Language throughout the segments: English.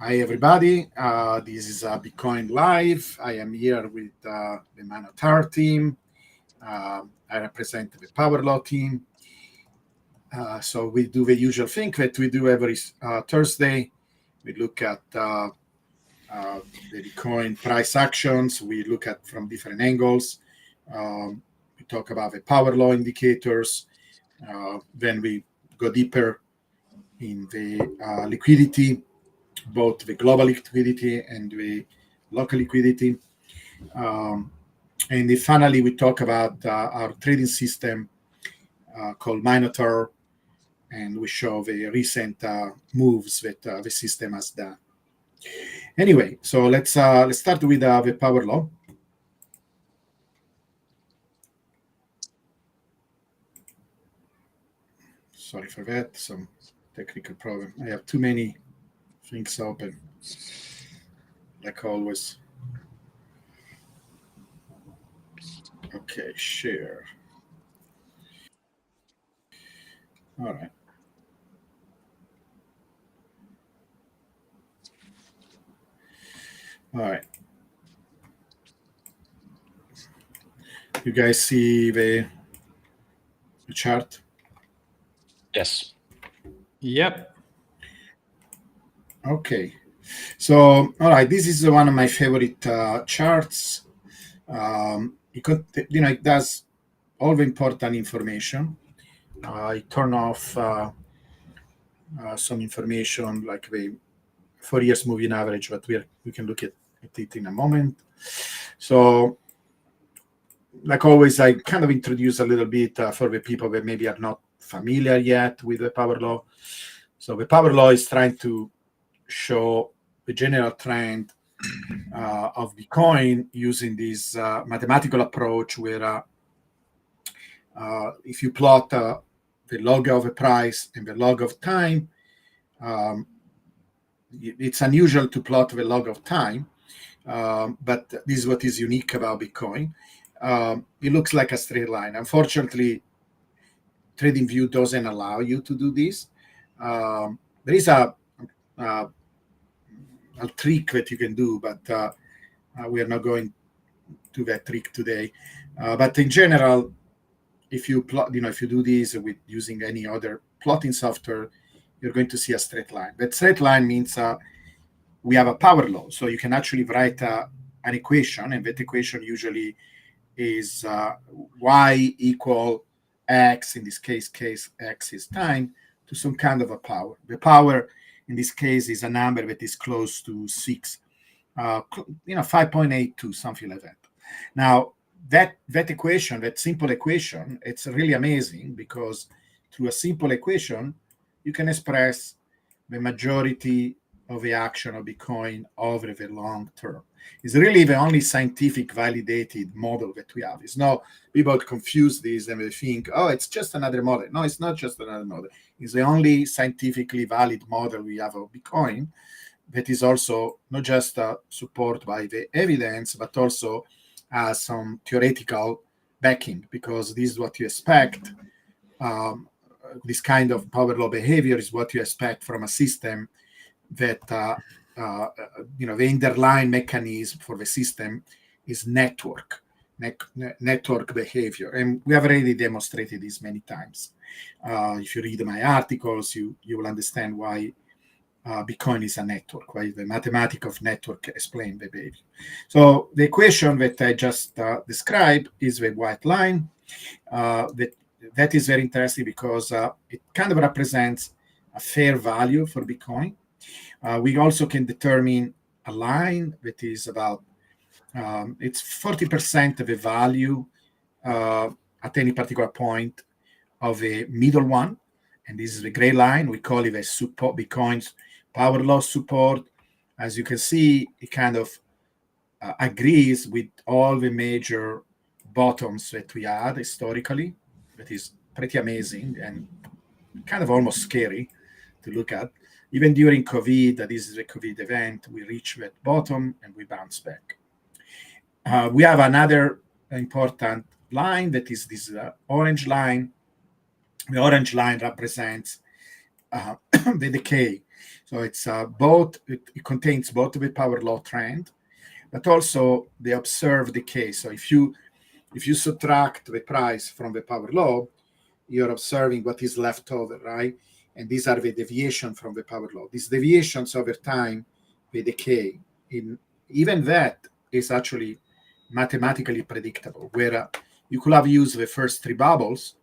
Hi, everybody. This is Bitcoin Live. I am here with the Minotaur team. I represent the Power Law team. So we do the usual thing that we do every Thursday. We look at the Bitcoin price actions. We look at from different angles. We talk about the Power Law indicators. Then we go deeper in the liquidity, both the global liquidity and the local liquidity. And then finally, we talk about our trading system called Minotaur, and we show the recent moves that the system has done. Anyway, so let's start with the Power Law. Sorry for that, some technical problem. I have too many things open, like always. Okay, share. All right. All right. You guys see the chart? Yes. Yep. Okay. So, all right, this is one of my favorite charts. It does all the important information. I turn off some information like the 4 years moving average, but we can look at it in a moment. So, like always, I kind of introduce a little bit for the people that maybe are not familiar yet with the Power Law. So the Power Law is trying to show the general trend of Bitcoin using this mathematical approach where if you plot the log of a price and the log of time, it's unusual to plot the log of time, but this is what is unique about Bitcoin. It looks like a straight line. Unfortunately, TradingView doesn't allow you to do this. There is a trick that you can do, but we are not going to that trick today. But in general, if you plot, if you do this with using any other plotting software, you're going to see a straight line. That straight line means we have a power law, so you can actually write an equation, and that equation usually is y equal x. In this case x is time to some kind of a power. The power in this case is a number that is close to 6, 5.82, something like that. Now, that equation, that simple equation, it's really amazing because through a simple equation, you can express the majority of the action of Bitcoin over the long term. It's really the only scientific validated model that we have. It's not, people confuse this and they think, oh, it's just another model. No, it's not just another model. It's the only scientifically valid model we have of Bitcoin that is also not just supported by the evidence, but also has some theoretical backing, because this is what you expect. This kind of power law behavior is what you expect from a system that, the underlying mechanism for the system is network behavior. And we have already demonstrated this many times. If you read my articles, you will understand why Bitcoin is a network, right? The mathematics of network explain the behavior. So the equation that I just described is the white line. That is very interesting because it kind of represents a fair value for Bitcoin. We also can determine a line that is about, it's 40% of the value at any particular point of a middle one. And this is the gray line. We call it a support, Bitcoin's power law support. As you can see, it kind of agrees with all the major bottoms that we had historically. That is pretty amazing and kind of almost scary to look at. Even during COVID, this is a COVID event, we reach that bottom and we bounce back. We have another important line that is this orange line. The orange line represents the decay. So it's both. It contains both the power law trend, but also the observed decay. So if you subtract the price from the power law, you're observing what is left over, right? And these are the deviation from the power law. These deviations over time, they decay. Even that is actually mathematically predictable, where you could have used the first three bubbles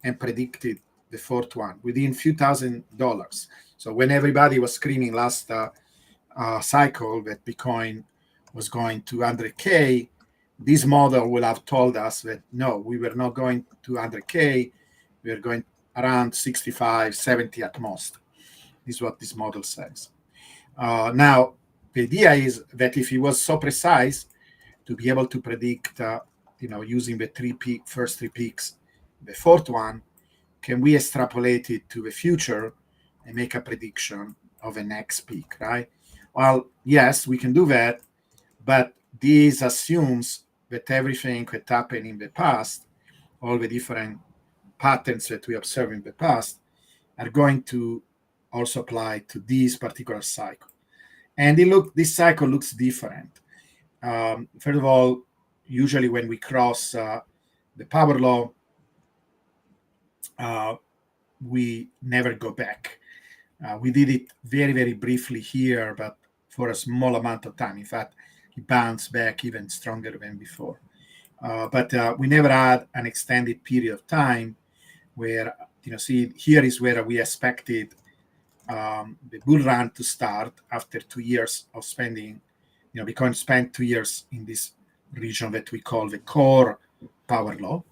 and predicted the fourth one within few $1,000s. So when everybody was screaming last cycle that Bitcoin was going to 100K, this model will have told us that no, we were not going to 100K, we are going around 65, 70 at most. This is what this model says. Now, the idea is that if it was so precise to be able to predict, using the first three peaks, the fourth one, can we extrapolate it to the future and make a prediction of a next peak, right? Well, yes, we can do that, but this assumes that everything that happened in the past, all the different patterns that we observe in the past, are going to also apply to this particular cycle. And this cycle looks different. First of all, usually when we cross the power law, we never go back. We did it very, very briefly here, but for a small amount of time. In fact, it bounced back even stronger than before. But we never had an extended period of time where, see, here is where we expected the bull run to start after 2 years of spending. Bitcoin spent 2 years in this region that we call the core power law.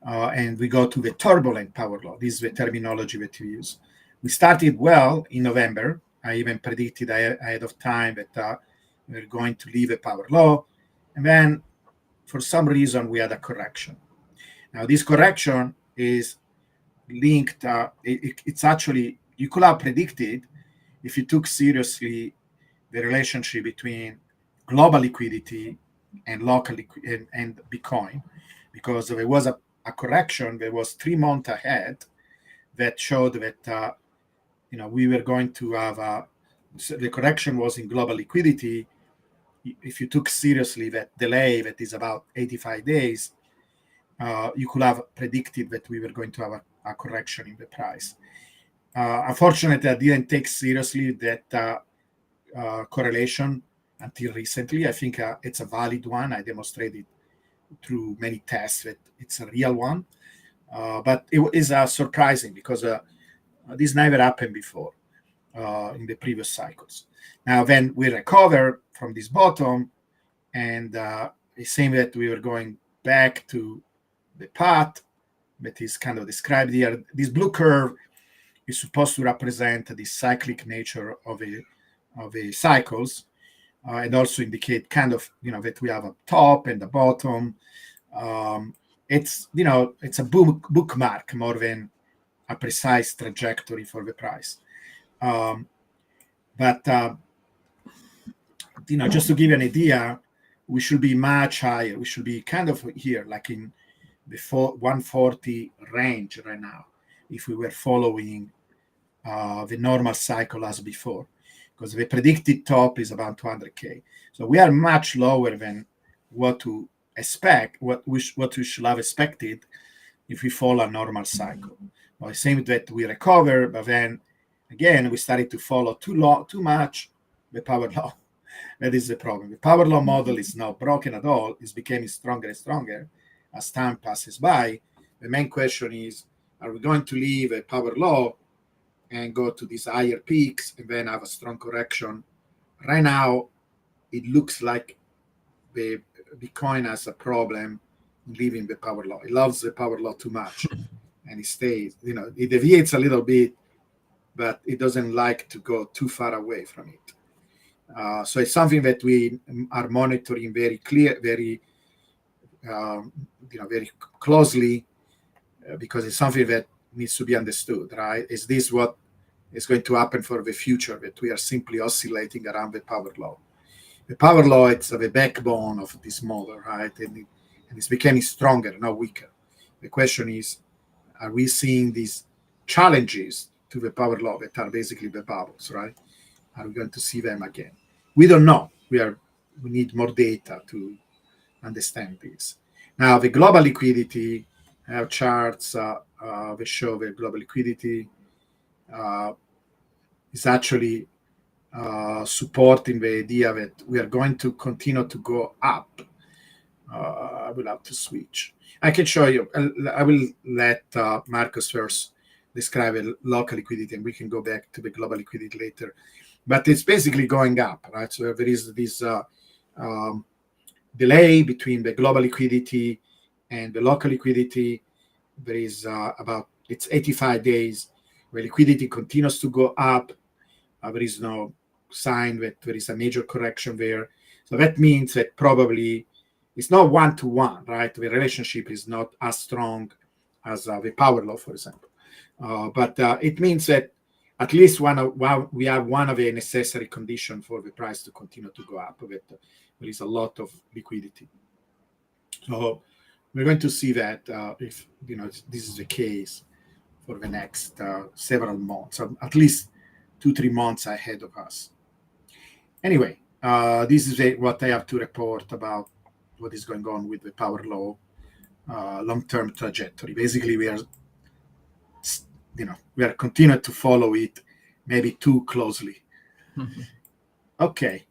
And we go to the turbulent power law. This is the terminology that we use. We started well in November. I even predicted ahead of time that we're going to leave a power law. And then for some reason, we had a correction. Now, this correction is linked. It's actually, you could have predicted if you took seriously the relationship between global liquidity and local and Bitcoin, because there was a correction that was 3 months ahead that showed that we were going to have the correction was in global liquidity. If you took seriously that delay that is about 85 days, you could have predicted that we were going to have a correction in the price. Unfortunately, I didn't take seriously that correlation until recently. I think it's a valid one. I demonstrated through many tests that it's a real one. But it is surprising because this never happened before in the previous cycles. Now, then we recover from this bottom, and it seemed that we were going back to the path that is kind of described here. This blue curve is supposed to represent the cyclic nature of a cycles, and also indicate kind of that we have a top and a bottom. It's a bookmark more than a precise trajectory for the price. But just to give you an idea, we should be much higher. We should be kind of here, like in the 140 range right now, if we were following the normal cycle as before, because the predicted top is about 200K. So we are much lower than what to expect, what we should have expected if we follow a normal cycle. Well, it seems that we recover, but then again we started to follow too much the power law. That is the problem. The power law model is not broken at all. It's becoming stronger and stronger as time passes by. The main question is, are we going to leave a power law and go to these higher peaks and then have a strong correction? Right now, it looks like the Bitcoin has a problem leaving the power law. It loves the power law too much, and it stays. It deviates a little bit, but it doesn't like to go too far away from it. So it's something that we are monitoring very very closely, because it's something that needs to be understood, right? Is this what is going to happen for the future, that we are simply oscillating around the power law? The power law, it's the backbone of this model, right? And it's becoming stronger, not weaker. The question is, are we seeing these challenges to the power law that are basically the bubbles, right? Are we going to see them again? We don't know. We need more data to understand this. Now, the global liquidity, I have charts that show the global liquidity uh, is actually supporting the idea that we are going to continue to go up. I will have to switch. I can show you. I will let Marcus first describe a local liquidity, and we can go back to the global liquidity later. But it's basically going up, right? So there is this um, delay between the global liquidity and the local liquidity. There is it's 85 days where liquidity continues to go up. There is no sign that there is a major correction there. So that means that probably it's not one to one, right? The relationship is not as strong as the power law, for example. But it means that at least we have one of the necessary conditions for the price to continue to go up. That there is a lot of liquidity. So we're going to see that if this is the case for the next several months, at least 2-3 months ahead of us. Anyway, this is what I have to report about what is going on with the power law long-term trajectory. Basically, we are continuing to follow it, maybe too closely. Okay,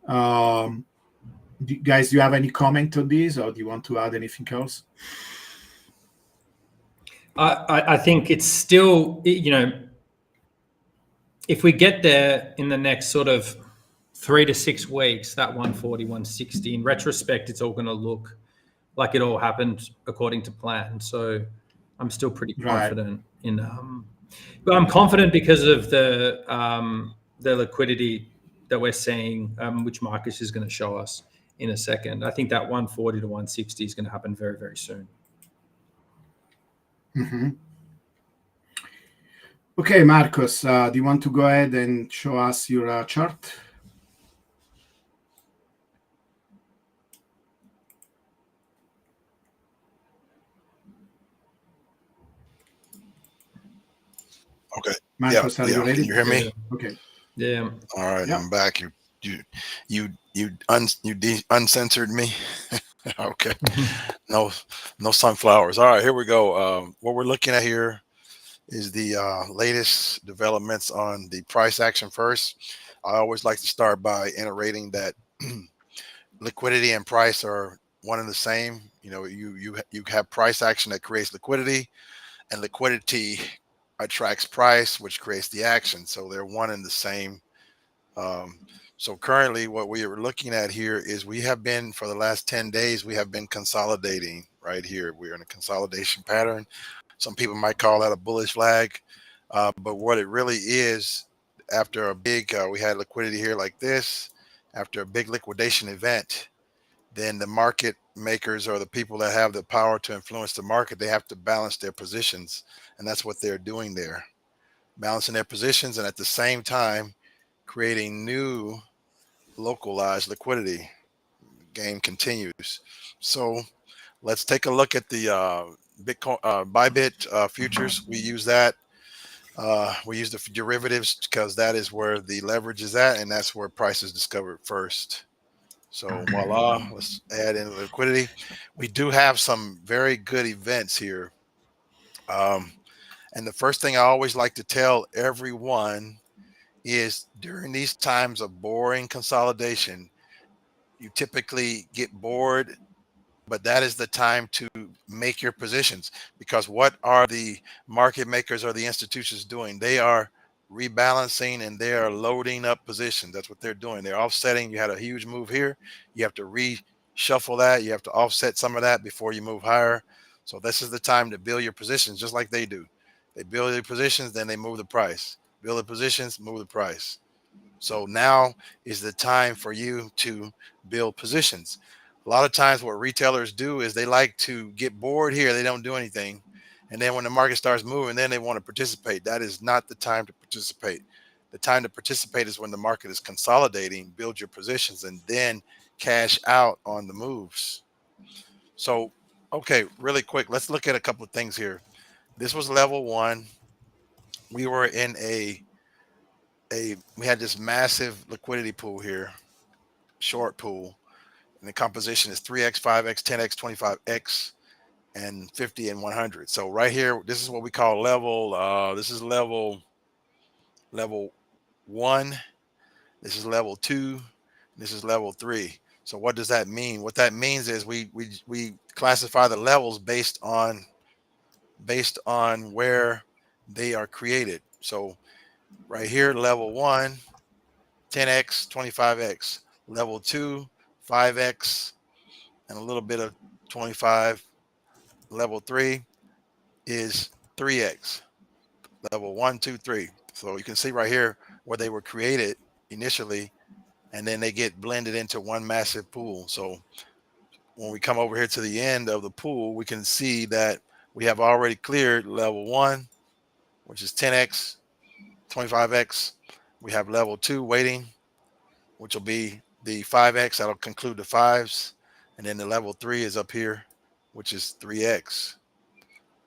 guys, do you have any comment on this, or do you want to add anything else? I think it's still, if we get there in the next sort of 3 to 6 weeks, that 140, 160, in retrospect, it's all going to look like it all happened according to plan. So I'm still pretty confident in, but I'm confident because of the liquidity that we're seeing, which Marcus is going to show us in a second. I think that 140 to 160 is going to happen very, very soon. Mm-hmm. Okay, Marcos, do you want to go ahead and show us your chart? Okay. Marcos, are you ready? Can you hear me? Yeah. Okay. Yeah. All right, Yeah. I'm back. You uncensored me. Okay. No sunflowers. All right, here we go. What we're looking at here is the latest developments on the price action first. I always like to start by iterating that liquidity and price are one and the same. You have price action that creates liquidity, and liquidity attracts price, which creates the action. So they're one and the same. So currently what we are looking at here is we have been, for the last 10 days, we have been consolidating right here. We're in a consolidation pattern. Some people might call that a bullish flag. But what it really is, after a big, we had liquidity here like this, after a big liquidation event, then the market makers, or the people that have the power to influence the market, they have to balance their positions. And that's what they're doing there, balancing their positions, and at the same time creating new localized liquidity. Game continues. So let's take a look at the Bitcoin Bybit futures. We use that. We use the derivatives because that is where the leverage is at, and that's where price is discovered first. So voila, let's add in liquidity. We do have some very good events here. And the first thing I always like to tell everyone is, during these times of boring consolidation, you typically get bored, but that is the time to make your positions, because what are the market makers or the institutions doing? They are rebalancing and they are loading up positions. That's what they're doing. They're offsetting. You had a huge move here. You have to reshuffle that. You have to offset some of that before you move higher. So this is the time to build your positions, just like they do. They build their positions, then they move the price. Build the positions, move the price. So now is the time for you to build positions. A lot of times what retailers do is they like to get bored here. They don't do anything. And then when the market starts moving, then they want to participate. That is not the time to participate. The time to participate is when the market is consolidating, build your positions, and then cash out on the moves. So, okay, really quick, let's look at a couple of things here. This was level one. We were in a we had this massive liquidity pool here, short pool, and the composition is 3x, 5x, 10x, 25x, and 50 and 100. So right here, this is what we call level. This is level 1. This is level 2. This is level 3. So what does that mean? What that means is we classify the levels based on where they are created. So right here, level 1, 10x, 25x. Level 2, 5x, and a little bit of 25. Level 3 is 3x. Level 1, 2, 3. So you can see right here where they were created initially, and then they get blended into one massive pool. So when we come over here to the end of the pool, we can see that we have already cleared level 1, which is 10x, 25x. We have level 2 waiting, which will be the 5x. That'll conclude the 5s. And then the level 3 is up here, which is 3x.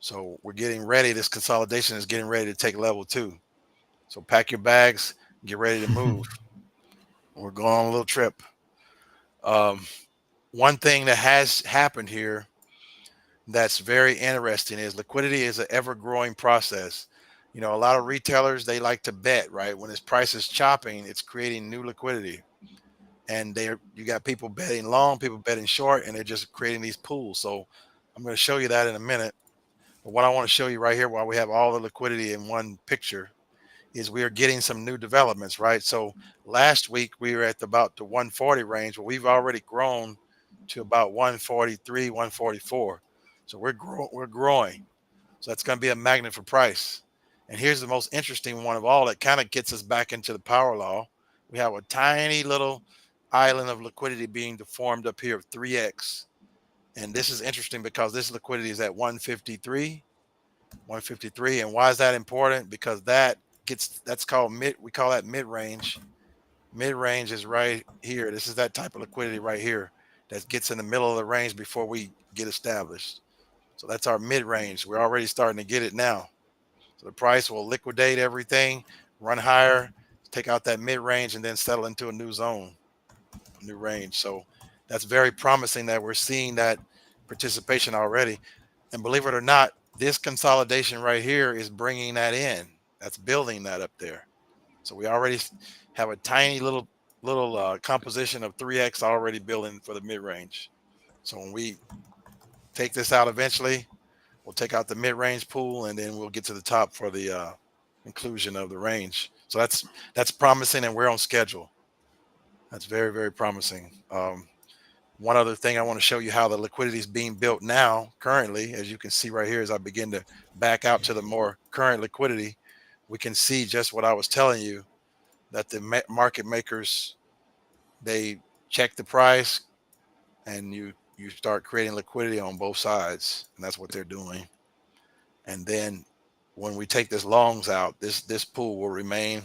So we're getting ready. This consolidation is getting ready to take level 2. So pack your bags, get ready to move. We're going on a little trip. One thing that has happened here that's very interesting is liquidity is an ever-growing process. You know, a lot of retailers, they like to bet, right? When its price is chopping, it's creating new liquidity. And you got people betting long, people betting short, and they're just creating these pools. So I'm going to show you that in a minute. But what I want to show you right here, while we have all the liquidity in one picture, is we are getting some new developments, right? So last week we were at about the 140 range, but we've already grown to about 143, 144. So we're growing. So that's going to be a magnet for price. And here's the most interesting one of all that kind of gets us back into the power law. We have a tiny little island of liquidity being formed up here of 3x. And this is interesting because this liquidity is at 153. And why is that important? Because that's called we call that mid-range. Mid-range is right here. This is that type of liquidity right here that gets in the middle of the range before we get established. So that's our mid-range. We're already starting to get it now. So the price will liquidate everything, run higher, take out that mid-range, and then settle into a new zone, a new range. So that's very promising that we're seeing that participation already. And believe it or not, this consolidation right here is bringing that in. That's building that up there. So we already have a tiny little composition of 3x already building for the mid-range. So when we take this out eventually, we'll take out the mid-range pool, and then we'll get to the top for the inclusion of the range. So that's promising, and we're on schedule. That's very, very promising. One other thing I want to show you how the liquidity is being built now, currently, as you can see right here, as I begin to back out to the more current liquidity, we can see just what I was telling you, that the market makers, they check the price, and you start creating liquidity on both sides, and that's what they're doing. And then when we take this longs out, this pool will remain.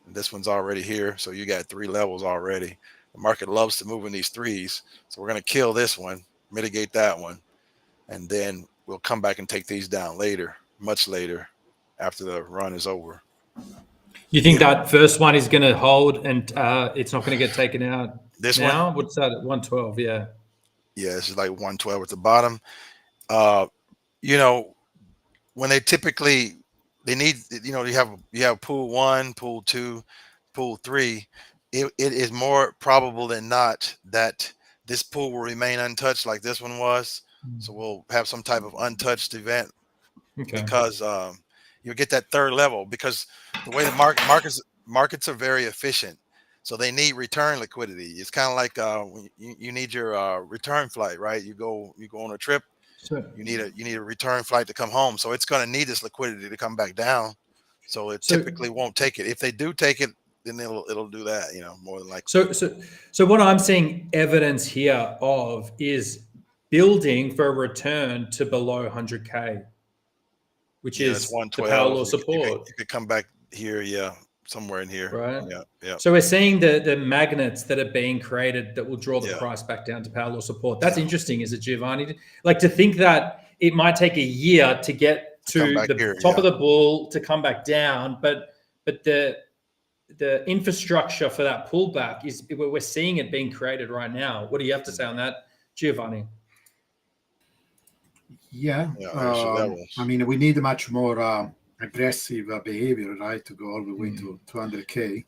This one's already here, so you got 3 levels already. The market loves to move in these 3s, so we're going to kill this one, mitigate that one, and then we'll come back and take these down later, much later, after the run is over. You think that first one is going to hold and it's not going to get taken out This now? one? What's that at 112? Yeah. Yeah, this is like 112 at the bottom. You know, when they need, you know, you have pool 1, pool 2, pool 3. It is more probable than not that this pool will remain untouched like this one was. So we'll have some type of untouched event, because you'll get that third level, because the way the markets are very efficient. So they need return liquidity. It's kind of like you need your return flight, right? You go on a trip. Sure. You need a return flight to come home. So it's going to need this liquidity to come back down. So it typically won't take it. If they do take it, then it'll do that, you know, more than likely. So what I'm seeing evidence here of is building for a return to below 100K, which is the power law support. You could come back here, somewhere in here. Right. Yeah. So we're seeing the magnets that are being created that will draw the price back down to power law support. That's interesting, is it, Giovanni? Like, to think that it might take a year to get to the top of the bull to come back down, but the infrastructure for that pullback is we're seeing it being created right now. What do you have to say on that, Giovanni? Yeah, there's your levels. I mean, we need much more aggressive behavior, right, to go all the way to 200K.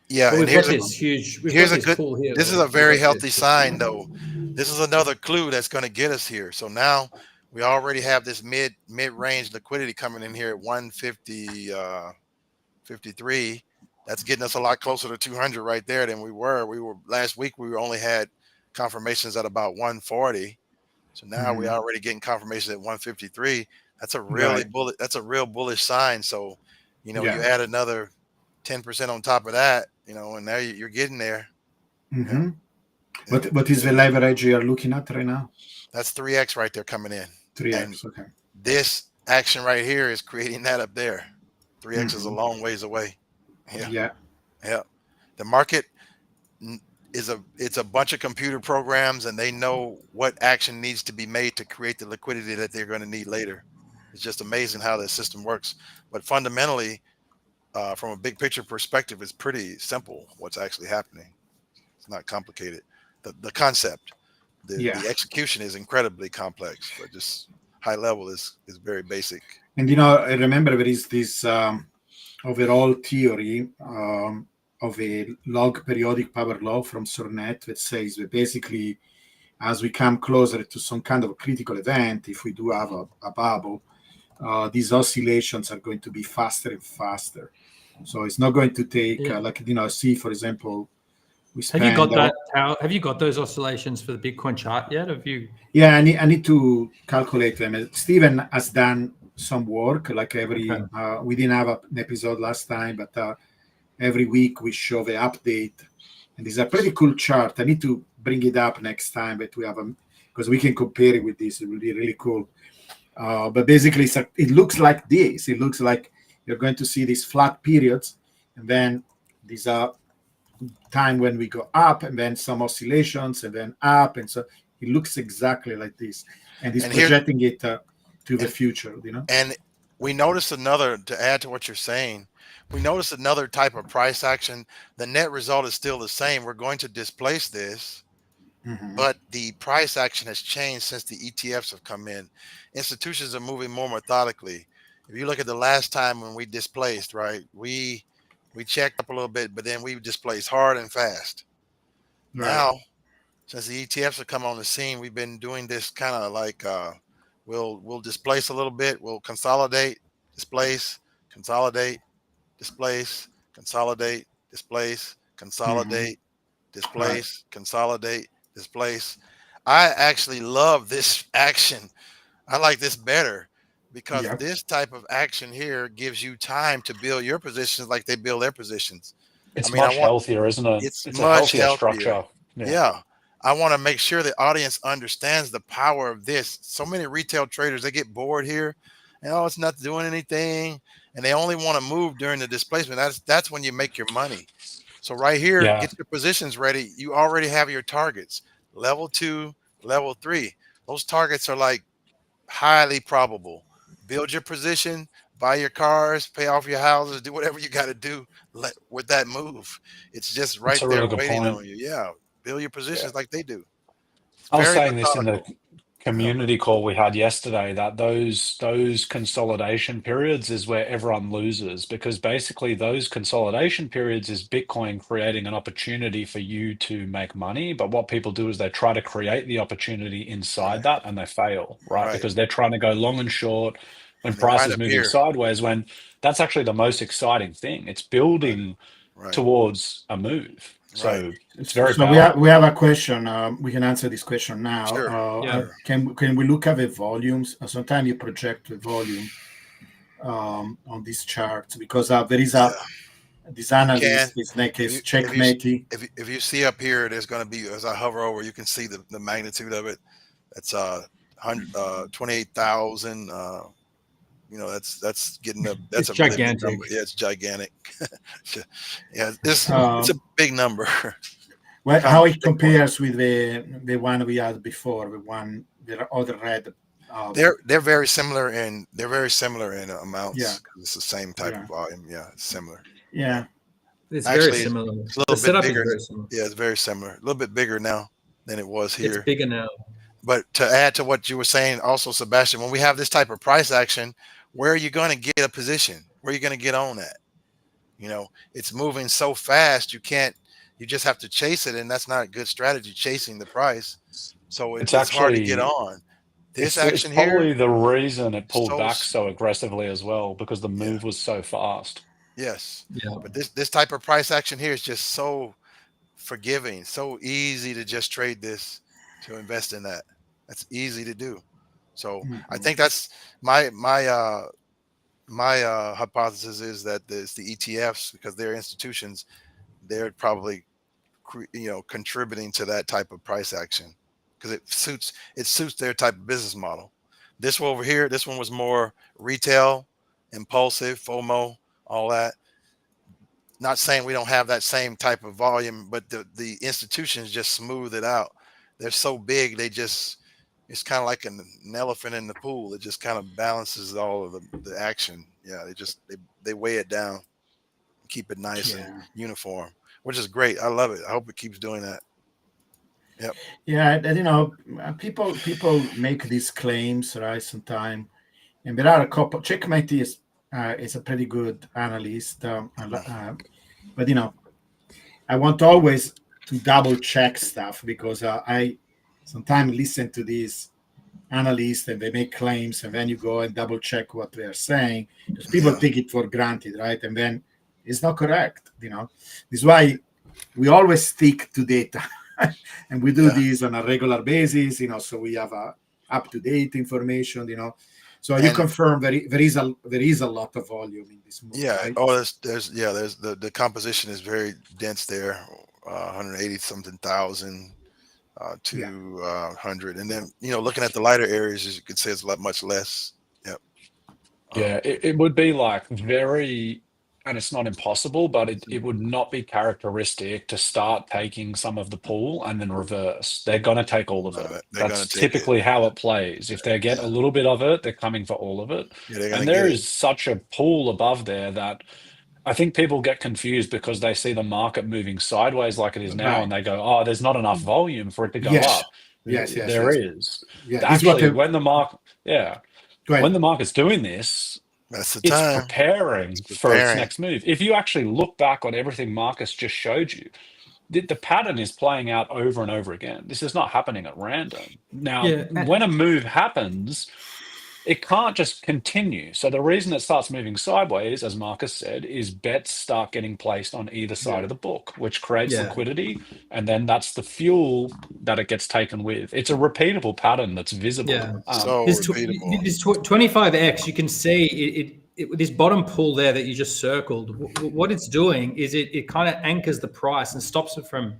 Yeah, Well, and we've got this huge. We've got here's a this good. pull here. This is a very healthy sign, though. This is another clue that's going to get us here. So now we already have this mid range liquidity coming in here at 150, 53. That's getting us a lot closer to 200 right there than we were. We were last week. We only had confirmations at about 140. So now we're already getting confirmation at 153. That's a really bullish. That's a real bullish sign. So, you know, you add another 10% on top of that, you know, and now you're getting there. Mm-hmm. What is the leverage you are looking at right now? That's 3x right there coming in. 3x. And okay. this action right here is creating that up there. 3x is a long ways away. Yeah. The market it's a bunch of computer programs, and they know what action needs to be made to create the liquidity that they're going to need later. It's just amazing how the system works. But fundamentally, from a big picture perspective, it's pretty simple what's actually happening. It's not complicated. The concept, the execution is incredibly complex, but just high level is very basic. And you know, I remember there is this overall theory of a log periodic power law from Sornet that says that basically, as we come closer to some kind of critical event, if we do have a bubble, these oscillations are going to be faster and faster. So it's not going to take like, you know, see, for example, we spend. Have you got that? Have you got those oscillations for the Bitcoin chart yet? Have you? Yeah, I need to calculate them. Stephen has done some work. Like we didn't have an episode last time, but every week we show the update, and it's a pretty cool chart. I need to bring it up next time, but we have because we can compare it with this. It will be really cool. But basically, it looks like this. It looks like you're going to see these flat periods, and then these are time when we go up, and then some oscillations, and then up, and so it looks exactly like this, and it's projecting it to the future, you know. And we noticed to add to what you're saying, we noticed another type of price action. The net result is still the same. We're going to displace this, but the price action has changed since the ETFs have come in. Institutions are moving more methodically. If you look at the last time when we displaced, right, we checked up a little bit, but then we displaced hard and fast. Now, since the ETFs have come on the scene, we've been doing this kind of like we'll displace a little bit, we'll consolidate, displace, consolidate, displace, consolidate, displace, consolidate, displace, consolidate, displace. I actually love this action. I like this better because this type of action here gives you time to build your positions like they build their positions. It's much healthier, isn't it? It's a much healthier structure. Yeah. I want to make sure the audience understands the power of this. So many retail traders, they get bored here and it's not doing anything. And they only want to move during the displacement. That's when you make your money. So right here, get your positions ready. You already have your targets. Level 2, level 3. Those targets are like highly probable. Build your position, buy your cars, pay off your houses, do whatever you got to do with that move. It's just right there waiting on you. Yeah. Build your positions like they do. I was saying this in the community call we had yesterday, that those consolidation periods is where everyone loses, because basically those consolidation periods is Bitcoin creating an opportunity for you to make money. But what people do is they try to create the opportunity inside that, and they fail, right? Because they're trying to go long and short when price is moving sideways, when that's actually the most exciting thing. It's building towards a move. So it's very powerful. We have a question. We can answer this question now. Sure. Can we look at the volumes? Sometimes you project the volume on these charts, because there is this analyst, his name is Checkmatey. If you see up here, there's going to be, as I hover over, you can see the magnitude of it. That's 28,000. You know, that's getting that's a gigantic. Really big number. Yeah, it's gigantic. It's a big number. Well, how it compares with the one we had before, the other red. They're very similar in amounts. Yeah, it's the same type of volume. Yeah, it's similar. Yeah, It's very Actually, similar. it's a The little bit setup is bigger. very similar. Yeah, it's very similar. A little bit bigger now than it was It's here. bigger now. But to add to what you were saying, also, Sebastian, when we have this type of price action, where are you going to get a position? Where are you going to get on at? You know, it's moving so fast, you can't. You just have to chase it, and that's not a good strategy. Chasing the price, so It's it's hard to get actually on. This it's action here, probably the reason it pulled so back so aggressively as well, because the yeah, move was so fast. yes. Yeah. But this type of price action here is just so forgiving, so easy to just trade this to invest in that. That's easy to do. So I Mhm. think that's my hypothesis is that it's the ETFs, because they're institutions. They're probably contributing to that type of price action because it suits their type of business model. This one over here, this one was more retail, impulsive, FOMO, all that. Not saying we don't have that same type of volume, but the institutions just smooth it out. They're so big, it's kind of like an elephant in the pool. It just kind of balances all of the action. Yeah, they weigh it down, keep it nice and Yeah. uniform, which is great. I love it. I hope it keeps doing that. Yep. Yeah, and people make these claims, right? Sometimes, and there are a couple. Checkmate is a pretty good analyst, but I want always to double check stuff because I sometimes listen to these analysts and they make claims, and then you go and double check what they are saying because people Yeah. take it for granted, right? And then it's not correct. This is why we always stick to data. And we do Yeah. this on a regular basis, so we have up-to-date information, so you And confirm there is a lot of volume in this move, yeah. right? Oh, there's the composition is very dense there, 180 something thousand Yeah. to 100, and then looking at the lighter areas, as you can say, it's a lot much less. Yep. Yeah, it would be like very, and it's not impossible, but it would not be characteristic to start taking some of the pool and then reverse. They're going to take all of it. They're gonna That's take it. typically how it plays. If they get a Yeah. little bit of it, they're coming for all of it. Yeah, they're And gonna there get it. is such a pool above there that I think people get confused because they see the market moving sideways like it is now, Right. and they go, "Oh, there's not enough volume for it to go Yes. up." Yes. There is. Yeah, this is what Actually, when the market, yeah, go when ahead. the market's doing this, That's the it's time. preparing It's for its preparing. next move. If you actually look back on everything Marcus just showed you, the pattern is playing out over and over again. This is not happening at random. Now, Yeah. when a move happens, it can't just continue. So the reason it starts moving sideways, as Marcus said, is bets start getting placed on either side Yeah. of the book, which creates Yeah. liquidity, and then that's the fuel that it gets taken with. It's a repeatable pattern that's visible. Yeah. So This repeatable. 25x, you can see this bottom pull there that you just circled. What it's doing is it kind of anchors the price and stops it from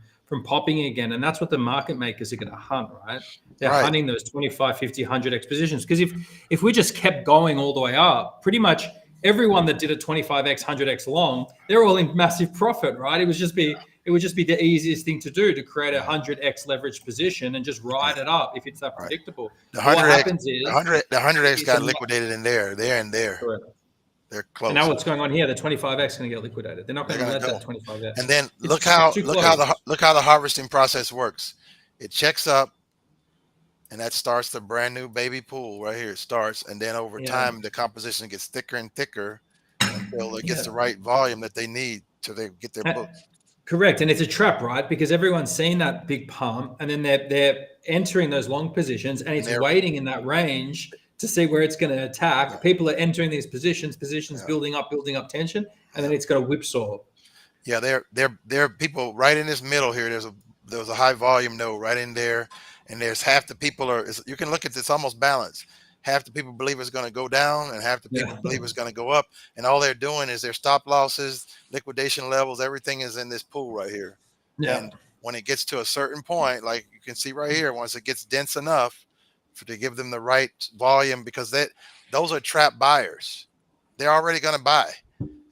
popping again. And that's what the market makers are going to hunt, right? They're Right. hunting those 25, 50, 100x positions. Because if we just kept going all the way up, pretty much everyone that did a 25x, 100x long, they're all in massive profit, right? It would just be the easiest thing to do to create a 100x leverage position and just ride it up if it's that Right. predictable. The But what 100x, happens is the 100x it's got a liquidated in there. correct. They're And now close. what's going on here? The 25x is going to get liquidated. They're not They're going to gonna let go. that 25x. And then It's look how too close. the harvesting process works. It checks up, and that starts the brand new baby pool right here. It starts, and then over Yeah. time, the composition gets thicker and thicker until it gets Yeah. the right volume that they need to they get their book. Correct, and it's a trap, right? Because everyone's seen that big pump, and then they're entering those long positions, and it's they're- waiting in that range to see where it's going to attack. Yeah. People are entering these positions Yeah. building up tension, and then it's got a whipsaw. Yeah, there are people right in this middle here. There's a high volume node right in there, and there's half the people you can look at this almost balanced. Half the people believe it's going to go down, and half the people believe it's going to go up. And all they're doing is their stop losses, liquidation levels, everything is in this pool right here. Yeah. And when it gets to a certain point, like you can see right here, once it gets dense enough to give them the right volume, because those are trap buyers. They're already going to buy.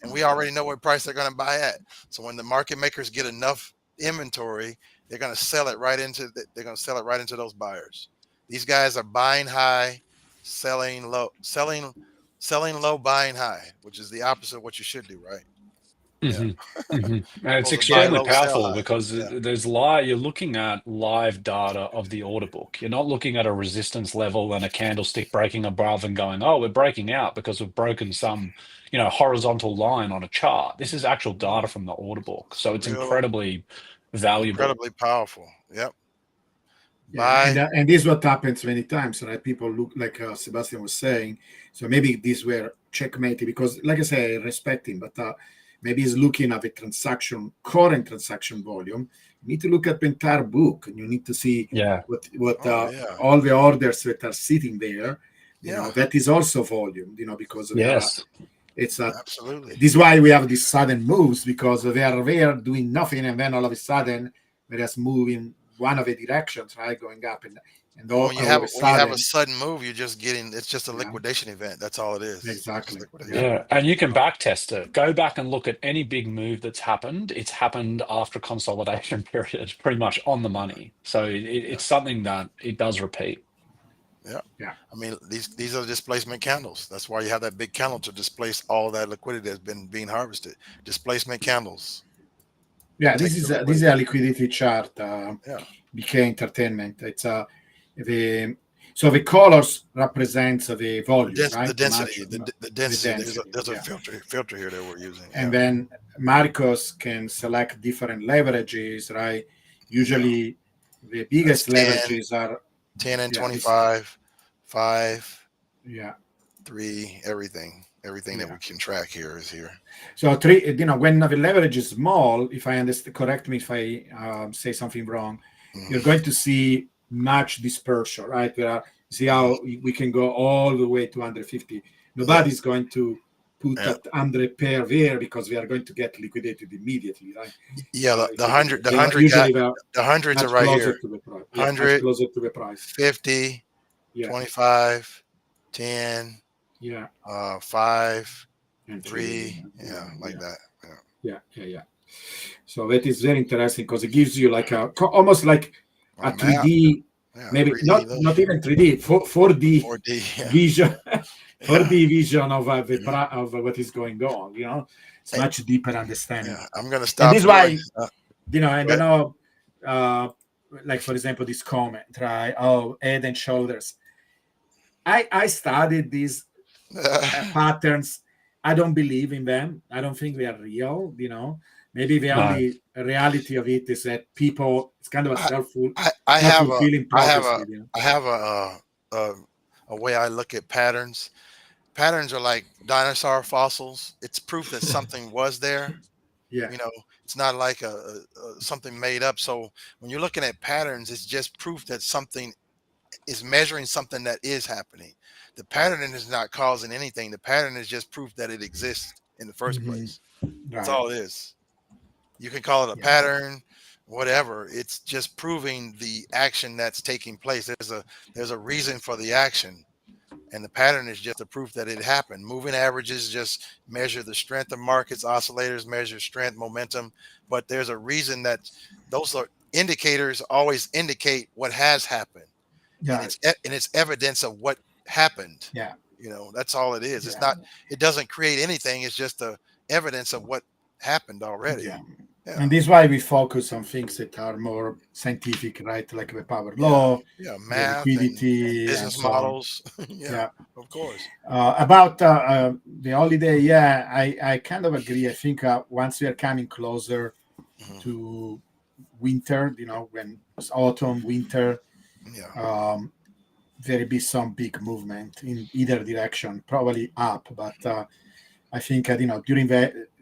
And we already know what price they're going to buy at. So when the market makers get enough inventory, they're going to sell it right into those buyers. These guys are buying high, selling low, buying high, which is the opposite of what you should do, right? Mhm. Mhm. And it's Supposed to buy extremely low, sell powerful high. because Yeah. you're looking at live data of the order book. You're not looking at a resistance level and a candlestick breaking above and going, oh, we're breaking out because we've broken some, horizontal line on a chart. This is actual data from the order book. So it's Real incredibly valuable. incredibly powerful. Yep. Yeah, Buy. and this is what happens many times, right? People look like Sebastian was saying. So maybe these were checkmated because, like I say, I respect him, but maybe he's looking at the current transaction volume. You need to look at the entire book, and you need to see Yeah. what Oh yeah. all the orders that are sitting there. Yeah. That is also volume. Because Yes. it's Absolutely. this is why we have these sudden moves because they are there doing nothing, and then all of a sudden they just move in one of the directions, right, going up, and all, When you all have of a when you have a sudden, sudden move, you're just getting it's just a yeah, liquidation event. That's all it is. Just exactly, liquidation. Yeah, and you can back test it. Go back and look at any big move that's happened. It's happened after consolidation period, pretty much on the money. So it's something that it does repeat. Yeah. yeah, I mean, these are displacement candles. That's why you have that big candle to displace all that liquidity that's been being harvested. Displacement candles. yeah. Take This your is a liquidity. liquidity chart. Yeah. Became entertainment. It's the so the colors represents the volume, The right? density. The The density. density, There's a yeah. filter here that we're using. And Yeah. then Marcos can select different leverages, right? Usually, the That's biggest 10, leverages are 10 and yeah, 25, 5, yeah, 3, everything. Everything that yeah. we can track here is here. So three, when the leverage is small, if I understand, correct me if I say something wrong, you're going to see much dispersion, right? See how we can go all the way to 150. Nobody's Yes. going to put Yeah. at 100 pair there because we are going to get liquidated immediately, right? Yeah. The 100. The They 100 usually got the hundreds are much right closer here. to the price. Yeah, much 100, closer to the price. 50, Yeah, 25, 10, yeah, 5, and 3. Yeah, like that. Yeah. yeah. So that is very interesting because it gives you like almost like a Map. 3D, Yeah. maybe 3D. not even 3D, 4D 4D. Yeah. vision, Yeah. 4D vision of of what is going on. It's Hey, much deeper understanding. yeah. I'm gonna And stop this is here. why and Go I ahead. know, like for example, this comment, right? Oh, head and shoulders. I studied these patterns. I don't believe in them. I don't think they are real. Maybe the No. only reality of it is that people. It's kind of a I have self-fulfilling I have a prophecy. I have a way I look at patterns. Patterns are like dinosaur fossils. It's proof that something was there. Yeah. It's not like a something made up. So when you're looking at patterns, it's just proof that something is measuring something that is happening. The pattern is not causing anything. The pattern is just proof that it exists in the first place. That's Right. all it is. You can call it a Yeah. pattern, whatever. It's just proving the action that's taking place. There's a reason for the action. And the pattern is just a proof that it happened. Moving averages just measure the strength of markets. Oscillators measure strength, momentum. But there's a reason that those are indicators always indicate what has happened. Yeah. And it's evidence of what happened. Yeah. That's all it is. It's Yeah. not, it doesn't create anything. It's just the evidence of what happened already. Yeah. Yeah. And this is why we focus on things that are more scientific, right? Like the power law, Yeah, the math liquidity, and business so on. models. Yeah. Of course. About the holiday, yeah, I kind of agree. I think once we are coming closer to winter, when it's autumn, winter, Yeah. there will be some big movement in either direction, probably up. But I think during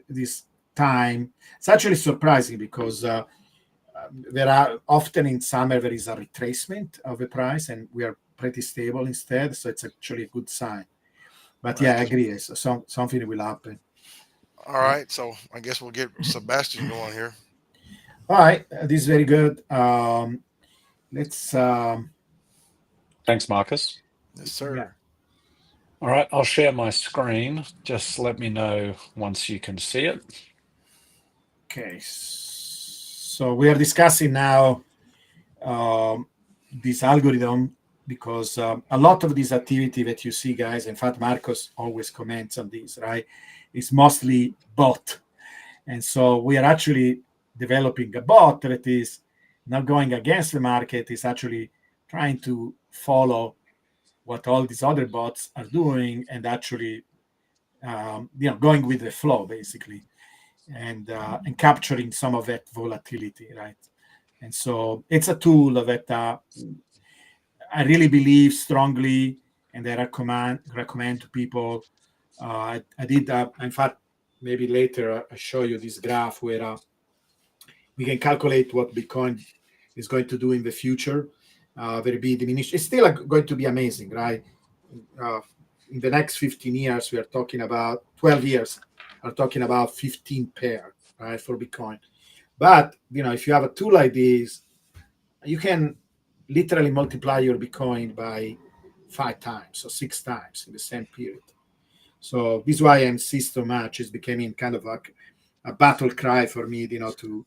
this time, it's actually surprising because there are often in summer there is a retracement of the price, and we are pretty stable instead. So it's actually a good sign. But yeah, I agree. So something will happen. All right. So I guess we'll get Sebastian going here. All right, this is very good. Let's. Thanks, Marcus. Yes, sir. Yeah. All right, I'll share my screen. Just let me know once you can see it. Okay. So we are discussing now this algorithm because a lot of this activity that you see, guys, in fact, Marcos always comments on this, right? It's mostly bot. And so we are actually developing a bot that is not going against the market, is actually trying to follow what all these other bots are doing and actually going with the flow basically, and capturing some of that volatility, right? And so it's a tool that I really believe strongly, and I recommend to people. I did, in fact, maybe later I'll show you this graph where we can calculate what Bitcoin is going to do in the future. There be diminished. It's still going to be amazing, right? In the next 15 years, we are talking about 12 years, are talking about 15 pair, right, for Bitcoin. But if you have a tool like this, you can literally multiply your Bitcoin by 5 times or 6 times in the same period. So this is why I insist so much. It's becoming kind of like a battle cry for me, to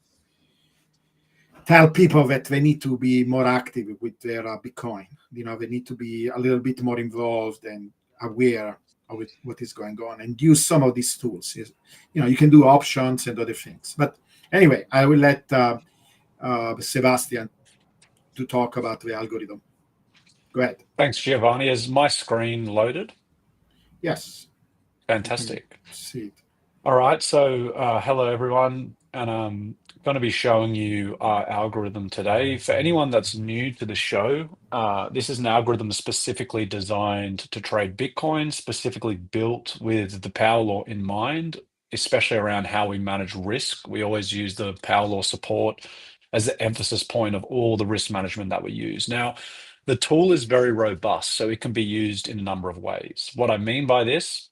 tell people that they need to be more active with their Bitcoin. They need to be a little bit more involved and aware of what is going on, and use some of these tools. You can do options and other things. But anyway, I will let Sebastian to talk about the algorithm. Go ahead. Thanks, Giovanni. Is my screen loaded? Yes. Fantastic. See it. All right, so hello everyone, and I'm going to be showing you our algorithm today. For anyone that's new to the show, this is an algorithm specifically designed to trade Bitcoin, specifically built with the power law in mind, especially around how we manage risk. We always use the power law support as the emphasis point of all the risk management that we use. Now, the tool is very robust, so it can be used in a number of ways. What I mean by this,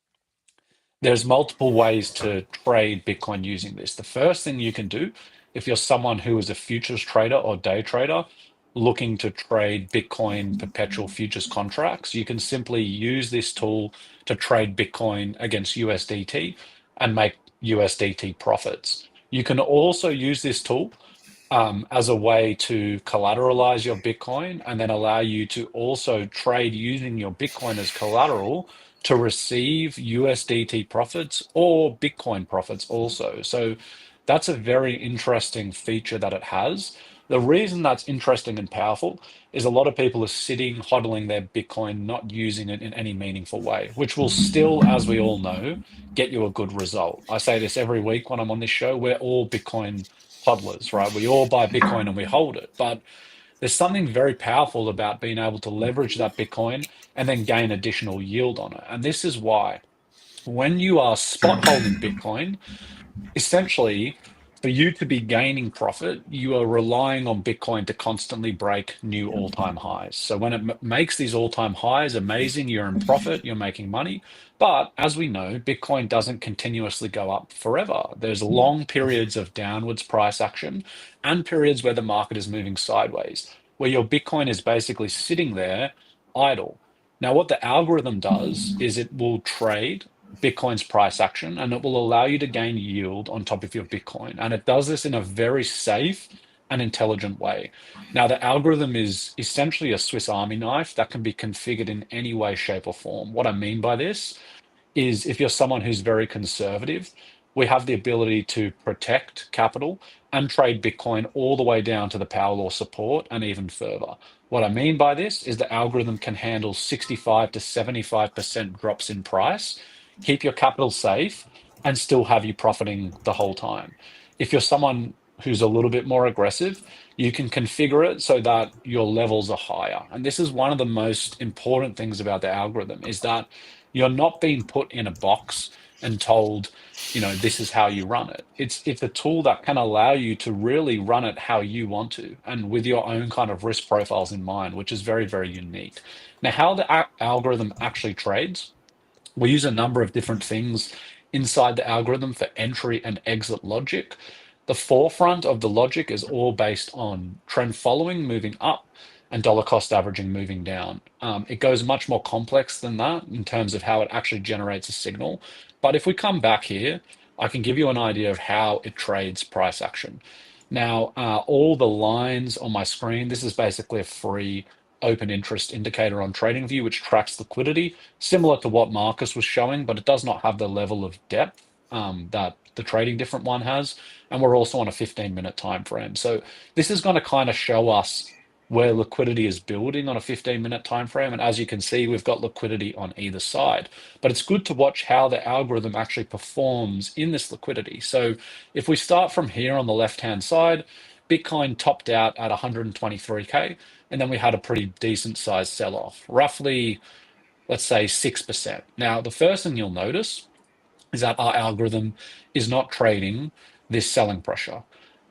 there's multiple ways to trade Bitcoin using this. The first thing you can do, if you're someone who is a futures trader or day trader looking to trade Bitcoin perpetual futures contracts, you can simply use this tool to trade Bitcoin against USDT and make USDT profits. You can also use this tool as a way to collateralize your Bitcoin and then allow you to also trade using your Bitcoin as collateral to receive USDT profits or Bitcoin profits also. So that's a very interesting feature that it has. The reason that's interesting and powerful is a lot of people are sitting, hodling their Bitcoin, not using it in any meaningful way, which will still, as we all know, get you a good result. I say this every week when I'm on this show. We're all Bitcoin hodlers, right? We all buy Bitcoin and we hold it. But there's something very powerful about being able to leverage that Bitcoin and then gain additional yield on it. And this is why when you are spot holding Bitcoin, essentially, for you to be gaining profit, you are relying on Bitcoin to constantly break new all-time highs. So when it makes these all-time highs, amazing, you're in profit, you're making money. But as we know, Bitcoin doesn't continuously go up forever. There's long periods of downwards price action and periods where the market is moving sideways, where your Bitcoin is basically sitting there idle. Now, what the algorithm does is it will trade Bitcoin's price action, and it will allow you to gain yield on top of your Bitcoin. And it does this in a very safe and intelligent way. Now, the algorithm is essentially a Swiss Army knife that can be configured in any way, shape, or form. What I mean by this is if you're someone who's very conservative, we have the ability to protect capital and trade Bitcoin all the way down to the power law support and even further. What I mean by this is the algorithm can handle 65 to 75% drops in price, keep your capital safe, and still have you profiting the whole time. If you're someone who's a little bit more aggressive, you can configure it so that your levels are higher. And this is one of the most important things about the algorithm is that you're not being put in a box and told, this is how you run it. It's a tool that can allow you to really run it how you want to and with your own kind of risk profiles in mind, which is very, very unique. Now, how the algorithm actually trades, we use a number of different things inside the algorithm for entry and exit logic. The forefront of the logic is all based on trend following moving up and dollar cost averaging moving down. It goes much more complex than that in terms of how it actually generates a signal. But if we come back here, I can give you an idea of how it trades price action. Now, all the lines on my screen, this is basically a free open interest indicator on TradingView, which tracks liquidity, similar to what Marcus was showing, but it does not have the level of depth that the trading different one has, and we're also on a 15-minute time frame. So this is going to kind of show us where liquidity is building on a 15-minute time frame, and as you can see, we've got liquidity on either side. But it's good to watch how the algorithm actually performs in this liquidity. So if we start from here on the left-hand side, Bitcoin topped out at 123K, and then we had a pretty decent sized sell-off, roughly, let's say 6%. Now, the first thing you'll notice is that our algorithm is not trading this selling pressure.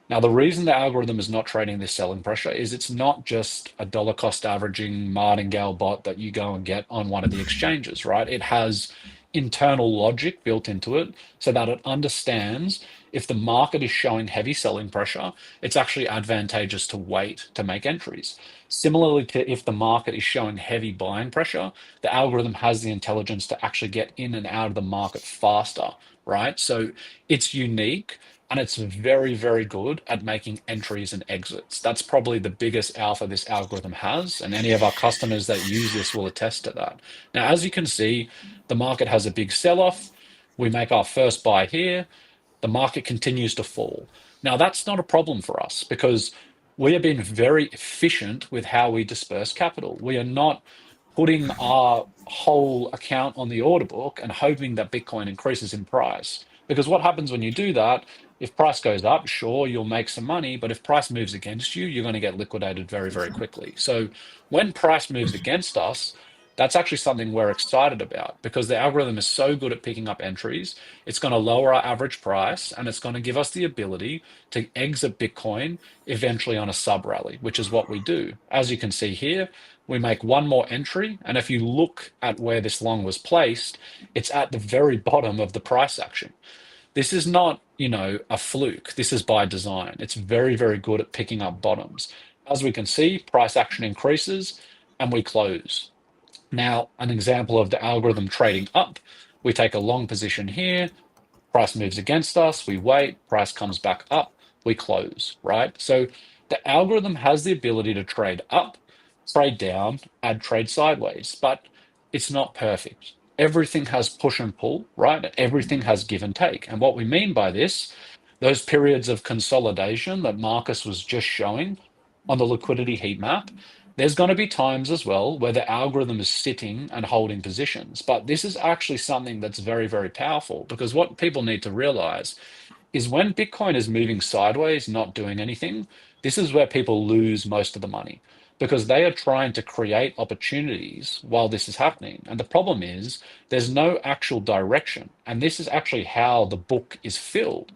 Now, the reason the algorithm is not trading this selling pressure is it's not just a dollar cost averaging martingale bot that you go and get on one of the exchanges, right? It has internal logic built into it so that it understands if the market is showing heavy selling pressure, it's actually advantageous to wait to make entries. Similarly to if the market is showing heavy buying pressure, the algorithm has the intelligence to actually get in and out of the market faster, right? So it's unique. And it's very, very good at making entries and exits. That's probably the biggest alpha this algorithm has. And any of our customers that use this will attest to that. Now, as you can see, the market has a big sell-off. We make our first buy here. The market continues to fall. Now, that's not a problem for us because we have been very efficient with how we disperse capital. We are not putting our whole account on the order book and hoping that Bitcoin increases in price. Because what happens when you do that, if price goes up, sure, you'll make some money, but if price moves against you, you're going to get liquidated very, very quickly. So when price moves against us, that's actually something we're excited about because the algorithm is so good at picking up entries. It's going to lower our average price and it's going to give us the ability to exit Bitcoin eventually on a sub rally, which is what we do. As you can see here, we make one more entry. And if you look at where this long was placed, it's at the very bottom of the price action. This is not, a fluke. This is by design. It's very, very good at picking up bottoms. As we can see, price action increases and we close. Now, an example of the algorithm trading up, we take a long position here, price moves against us, we wait, price comes back up, we close, right? So the algorithm has the ability to trade up, trade down, and trade sideways, but it's not perfect. Everything has push and pull, right? Everything has give and take. And what we mean by this, those periods of consolidation that Marcus was just showing on the liquidity heat map, there's going to be times as well where the algorithm is sitting and holding positions. But this is actually something that's very, very powerful because what people need to realize is when Bitcoin is moving sideways, not doing anything, this is where people lose most of the money because they are trying to create opportunities while this is happening. And the problem is there's no actual direction. And this is actually how the book is filled.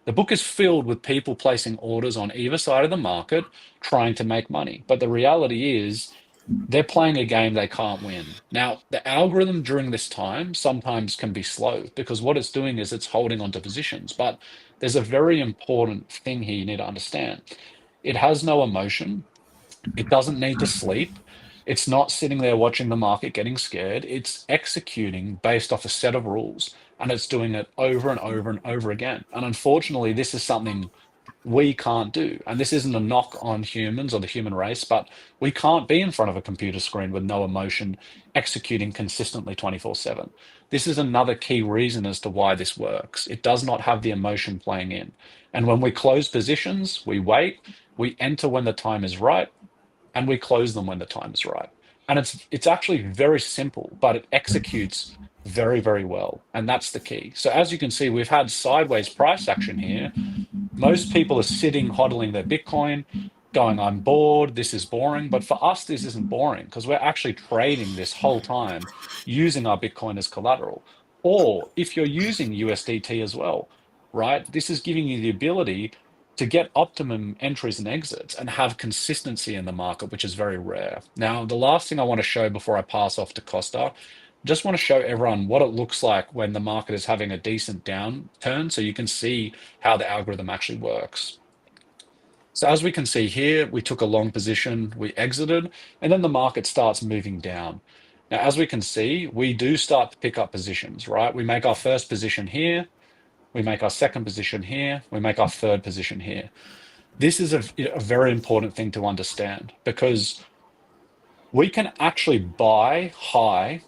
The book is filled with people placing orders on either side of the market trying to make money. But the reality is they're playing a game they can't win. Now, the algorithm during this time sometimes can be slow because what it's doing is it's holding onto positions. But there's a very important thing here you need to understand. It has no emotion. It doesn't need to sleep. It's not sitting there watching the market getting scared. It's executing based off a set of rules and it's doing it over and over and over again. And unfortunately, this is something we can't do. And this isn't a knock on humans or the human race, but we can't be in front of a computer screen with no emotion executing consistently 24/7. This is another key reason as to why this works. It does not have the emotion playing in. And when we close positions, we wait, we enter when the time is right, and we close them when the time is right. And it's actually very simple, but it executes very, very well. And that's the key. So as you can see, we've had sideways price action here. Most people are sitting, hodling their Bitcoin, going, I'm bored, this is boring. But for us, this isn't boring because we're actually trading this whole time using our Bitcoin as collateral. Or if you're using USDT as well, right, this is giving you the ability to get optimum entries and exits and have consistency in the market, which is very rare. Now, the last thing I want to show before I pass off to Costa, just want to show everyone what it looks like when the market is having a decent downturn so you can see how the algorithm actually works. So as we can see here, we took a long position, we exited, and then the market starts moving down. Now, as we can see, we do start to pick up positions, right? We make our first position here, we make our second position here, we make our third position here. This is a very important thing to understand because we can actually buy high,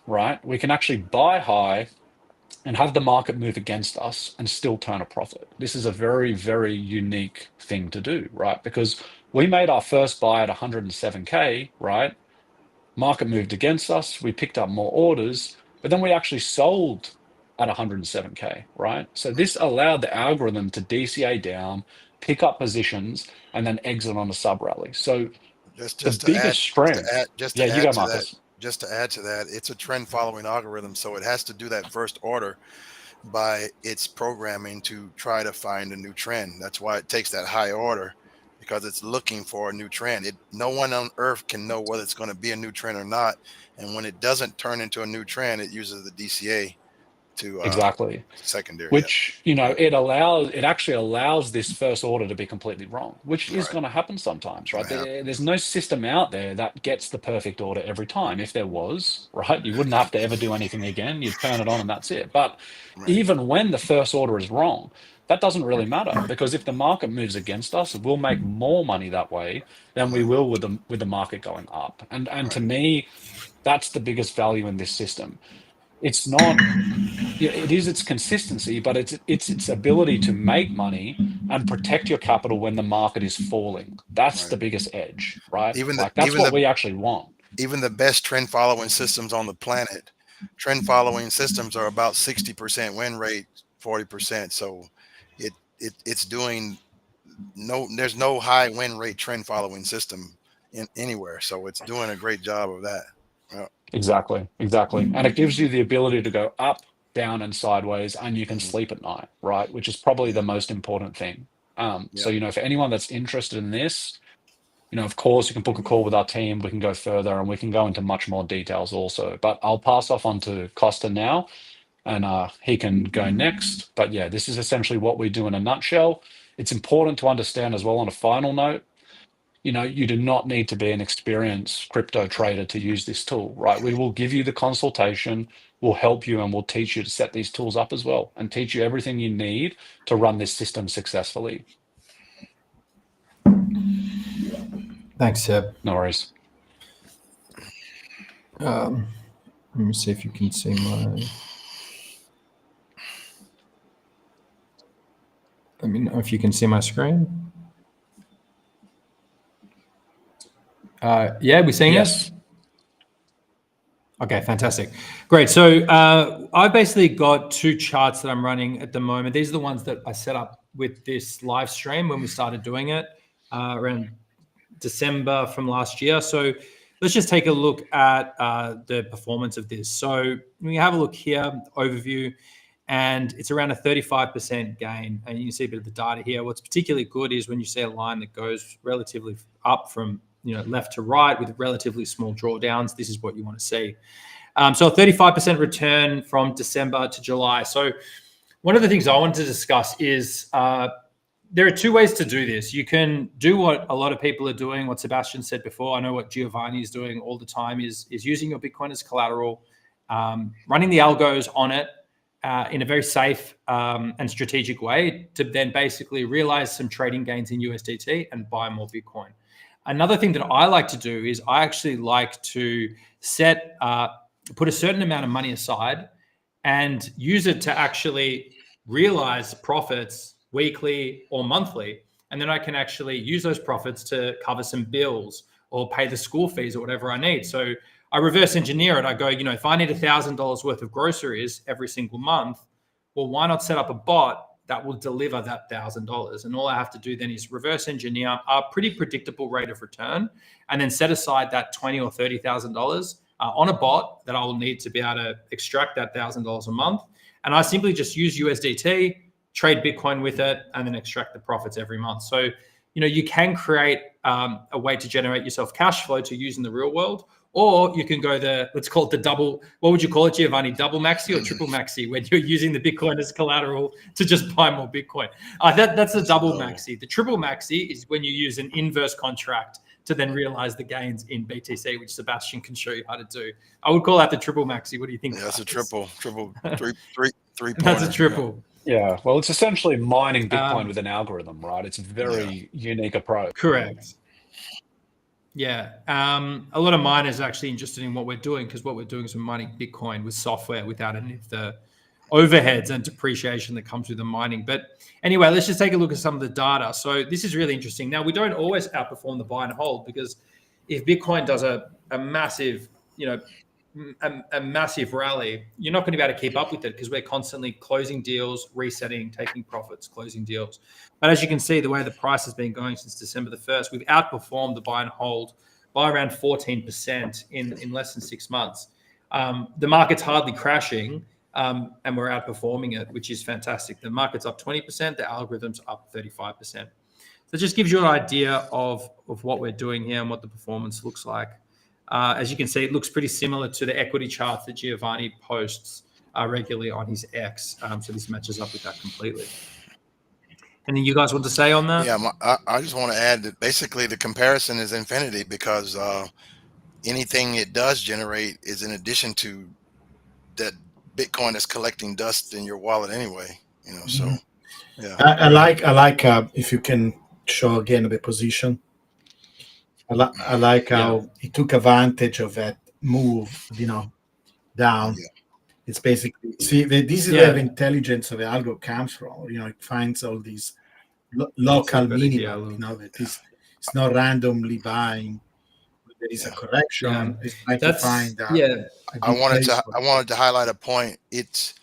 right? We can actually buy high and have the market move against us and still turn a profit. This is a very, very unique thing to do, right? Because we made our first buy at 107K, right? Market moved against us. We picked up more orders, but then we actually sold at 107K, right? So this allowed the algorithm to DCA down, pick up positions, and then exit on a sub rally. So the biggest strength. Yeah, you go, Marcus. Just to add to that, it's a trend following algorithm. So it has to do that first order by its programming to try to find a new trend. That's why it takes that high order, because it's looking for a new trend. No one on earth can know whether it's going to be a new trend or not. And when it doesn't turn into a new trend, it uses the DCA to Exactly. secondary. Which, you know, it actually allows this first order to be completely wrong, which is going to happen sometimes, right? There's no system out there that gets the perfect order every time. If there was, right, you wouldn't have to ever do anything again. You'd turn it on and that's it. But even when the first order is wrong, that doesn't really matter, because if the market moves against us, we'll make more money that way than we will with the market going up. And to me, that's the biggest value in this system. It's not, it is its consistency, but it's its ability to make money and protect your capital when the market is falling. That's the biggest edge, right? That's what we actually want. Even the best trend following systems on the planet, trend following systems are about 60% win rate, 40%. So it's doing there's no high win rate trend following system anywhere. So it's doing a great job of that. Exactly. And it gives you the ability to go up, down, and sideways, and you can sleep at night, right? Which is probably the most important thing. So, you know, for anyone that's interested in this, you know, of course, you can book a call with our team. We can go further and we can go into much more details also. But I'll pass off on to Costa now, and he can go next. But yeah, this is essentially what we do in a nutshell. It's important to understand as well, on a final note, you know, you do not need to be an experienced crypto trader to use this tool, right? We will give you the consultation, we'll help you, and we'll teach you to set these tools up as well, and teach you everything you need to run this system successfully. Thanks, Seb. No worries. Let me see if you can see my... Let me know if you can see my screen. Yeah, we're seeing it? Okay, fantastic. Great. So I've basically got two charts that I'm running at the moment. These are the ones that I set up with this live stream when we started doing it around December from last year. So let's just take a look at the performance of this. So we have a look here, overview, and it's around a 35% gain. And you can see a bit of the data here. What's particularly good is when you see a line that goes relatively up from left to right with relatively small drawdowns. This is what you want to see. So a 35% return from December to July. So one of the things I wanted to discuss is there are two ways to do this. You can do what a lot of people are doing, what Sebastian said before. I know what Giovanni is doing all the time is using your Bitcoin as collateral, running the algos on it in a very safe and strategic way to then basically realize some trading gains in USDT and buy more Bitcoin. Another thing that I like to do is I actually like to put a certain amount of money aside and use it to actually realize profits weekly or monthly. And then I can actually use those profits to cover some bills or pay the school fees or whatever I need. So I reverse engineer it. I go, if I need $1,000 worth of groceries every single month, well, why not set up a bot that will deliver that $1,000? And all I have to do then is reverse engineer a pretty predictable rate of return, and then set aside that $20,000 or $30,000 on a bot that I will need to be able to extract that $1,000 a month. And I simply just use USDT, trade Bitcoin with it, and then extract the profits every month. So, you can create a way to generate yourself cash flow to use in the real world. Or you can go let's call it the double, what would you call it, Giovanni? Double maxi or triple maxi, when you're using the Bitcoin as collateral to just buy more Bitcoin. That's the double maxi. The triple maxi is when you use an inverse contract to then realize the gains in BTC, which Sebastian can show you how to do. I would call that the triple maxi. What do you think? Yeah, that's a triple, three. That's a triple. Yeah, well, it's essentially mining Bitcoin with an algorithm, right? It's a very unique approach. Correct. Yeah. A lot of miners are actually interested in what we're doing, because what we're doing is we're mining Bitcoin with software without any of the overheads and depreciation that comes with the mining. But anyway, let's just take a look at some of the data. So this is really interesting. Now, we don't always outperform the buy and hold, because if Bitcoin does a massive, a massive rally, you're not going to be able to keep up with it, because we're constantly closing deals, resetting, taking profits, closing deals. But as you can see, the way the price has been going since December the 1st, we've outperformed the buy and hold by around 14% in less than 6 months. The market's hardly crashing, and we're outperforming it, which is fantastic. The market's up 20%, the algorithm's up 35%. So it just gives you an idea of what we're doing here and what the performance looks like. As you can see, it looks pretty similar to the equity charts that Giovanni posts regularly on his X. So this matches up with that completely. Anything you guys want to say on that? Yeah, I just want to add that basically the comparison is infinity, because anything it does generate is in addition to that Bitcoin is collecting dust in your wallet anyway. So yeah. I like if you can show again the position. I like how he took advantage of that move, down. Yeah. It's basically, this is where the intelligence of the algo comes from. It finds all these local minimum, that it's not randomly buying. There is a correction. It's trying to find that. I wanted to highlight a point. It's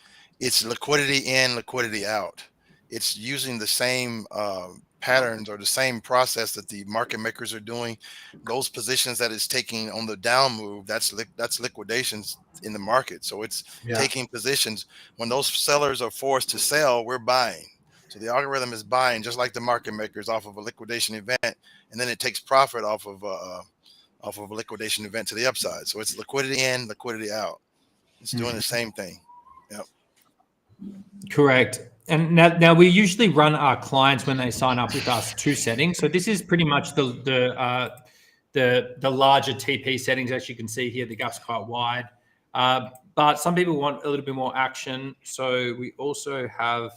liquidity in, liquidity out. It's using the same patterns or the same process that the market makers are doing. Those positions that it's taking on the down move, that's liquidations in the market. So it's taking positions. When those sellers are forced to sell, we're buying. So the algorithm is buying just like the market makers off of a liquidation event, and then it takes profit off of a liquidation event to the upside. So it's liquidity in, liquidity out. It's doing the same thing. Yep. Correct. And now we usually run our clients when they sign up with us 2 settings. So this is pretty much the larger TP settings. As you can see here, the gap's quite wide. But some people want a little bit more action. So we also have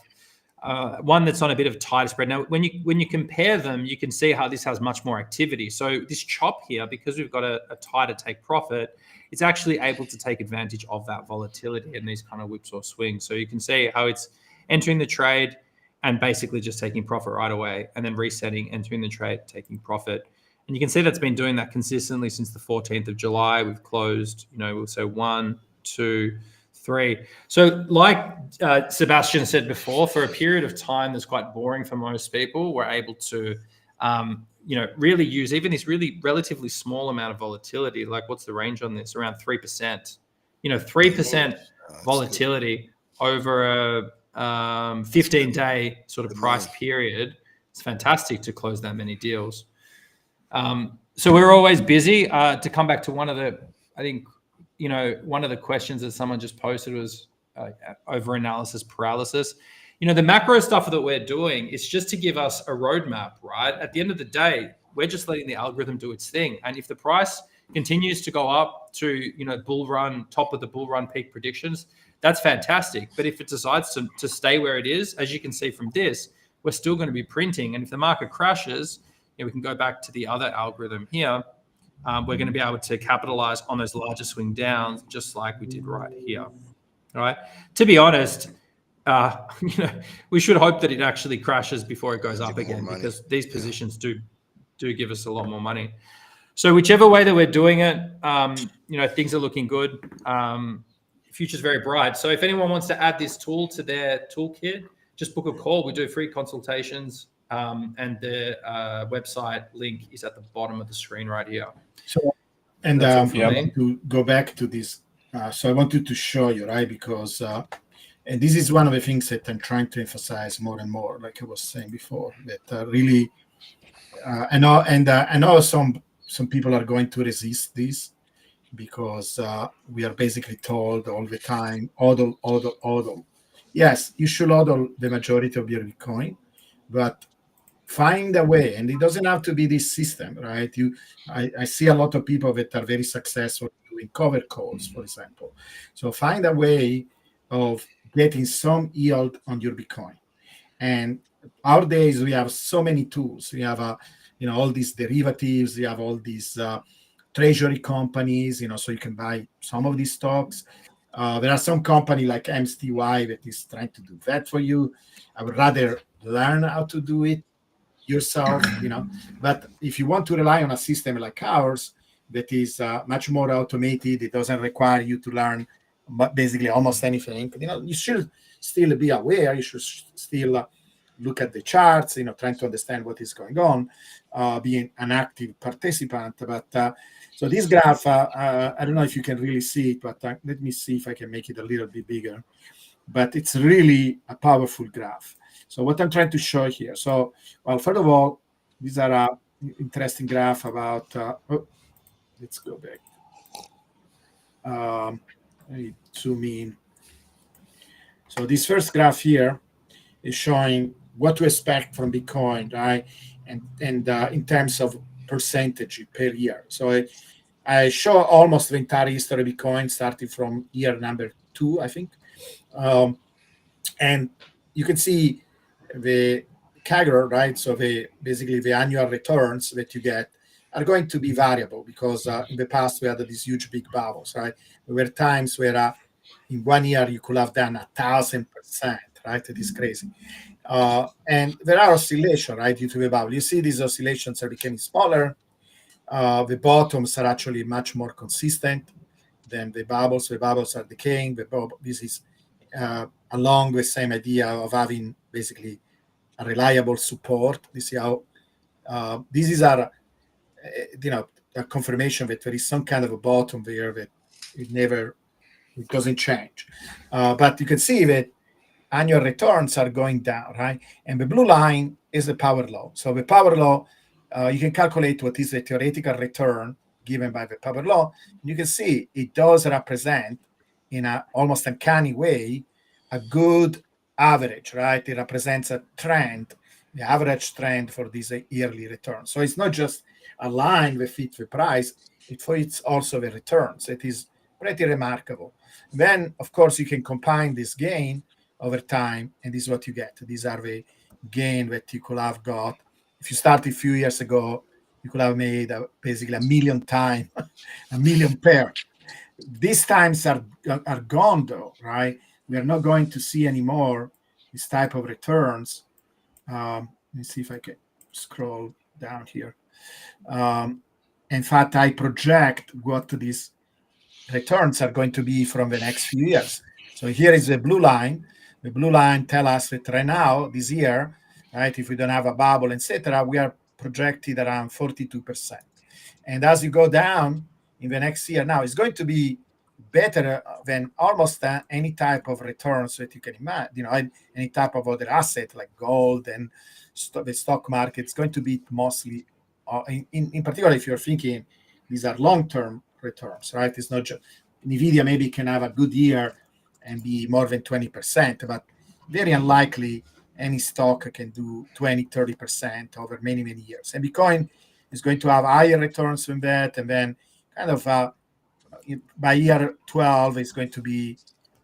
one that's on a bit of tighter spread. Now, when you compare them, you can see how this has much more activity. So this chop here, because we've got a tighter take profit, it's actually able to take advantage of that volatility and these kind of whips or swings. So you can see how it's entering the trade and basically just taking profit right away, and then resetting, entering the trade, taking profit. And you can see that's been doing that consistently since the 14th of July. We've closed, we'll say 1, 2, 3. So like Sebastian said before, for a period of time that's quite boring for most people, we're able to, really use even this really relatively small amount of volatility. Like, what's the range on this? Around 3%. 3% volatility over a 15-day sort of price period. It's fantastic to close that many deals. So we're always busy. To come back to one of the, I think, one of the questions that someone just posted was over analysis paralysis. The macro stuff that we're doing is just to give us a roadmap, right? At the end of the day, we're just letting the algorithm do its thing. And if the price continues to go up to, bull run, top of the bull run peak predictions, that's fantastic. But if it decides to stay where it is, as you can see from this, we're still going to be printing. And if the market crashes, we can go back to the other algorithm here. We're going to be able to capitalize on those larger swing downs, just like we did right here. All right. To be honest, we should hope that it actually crashes before it goes up again, because these positions do give us a lot more money. So whichever way that we're doing it, things are looking good. Future's very bright. So if anyone wants to add this tool to their toolkit, just book a call. We do free consultations, and the website link is at the bottom of the screen right here. So, and I want to go back to this. So I wanted to show you, right, because and this is one of the things that I'm trying to emphasize more and more, like I was saying before, that really, I know some people are going to resist this, because we are basically told all the time, hodl. Yes, you should hodl the majority of your Bitcoin, but find a way, and it doesn't have to be this system, right? I see a lot of people that are very successful doing cover calls, for example. So find a way of getting some yield on your Bitcoin. And nowadays we have so many tools. We have all these derivatives. We have all these treasury companies, so you can buy some of these stocks. There are some company like MSTY that is trying to do that for you. I would rather learn how to do it yourself, But if you want to rely on a system like ours that is much more automated, it doesn't require you to learn basically almost anything. You should still be aware. You should still look at the charts, trying to understand what is going on, being an active participant. But so this graph, I don't know if you can really see it, but let me see if I can make it a little bit bigger. But it's really a powerful graph. So what I'm trying to show here. So, well, first of all, these are an interesting graph about. Let's go back. Let me zoom in. So this first graph here is showing what to expect from Bitcoin, right? And in terms of percentage per year. So I show almost the entire history of Bitcoin, starting from year number 2, I think. And you can see the CAGR, right? So basically the annual returns that you get are going to be variable because in the past we had these huge big bubbles, right? There were times where in 1 year you could have done 1,000%, right? It is crazy. And there are oscillations, right, due to the bubble. You see these oscillations are becoming smaller. The bottoms are actually much more consistent than the bubbles. The bubbles are decaying. This is along the same idea of having basically a reliable support. This is how this is a confirmation that there is some kind of a bottom there that it doesn't change. But you can see that annual returns are going down, right? And the blue line is the power law. So the power law, you can calculate what is the theoretical return given by the power law. You can see it does represent, in an almost uncanny way, a good average, right? It represents a trend, the average trend for these yearly returns. So it's not just a line that fits the price, it fits also the returns. It is pretty remarkable. Then, of course, you can combine this gain over time, and this is what you get. These are the gain that you could have got. If you started a few years ago, you could have made basically a million times, a million pair. These times are gone, though, right? We are not going to see anymore this type of returns. Let me see if I can scroll down here. In fact, I project what these returns are going to be from the next few years. So here is the blue line. The blue line tells us that right now, this year, right, if we don't have a bubble, etc., we are projected around 42%. And as you go down in the next year, now it's going to be better than almost any type of returns that you can imagine. Any type of other asset like gold and the stock market. It's going to be mostly, in particular, if you're thinking these are long-term returns, right? It's not just NVIDIA maybe can have a good year and be more than 20%, but very unlikely any stock can do 20, 30% over many, many years. And Bitcoin is going to have higher returns than that. And then kind of by year 12, it's going to be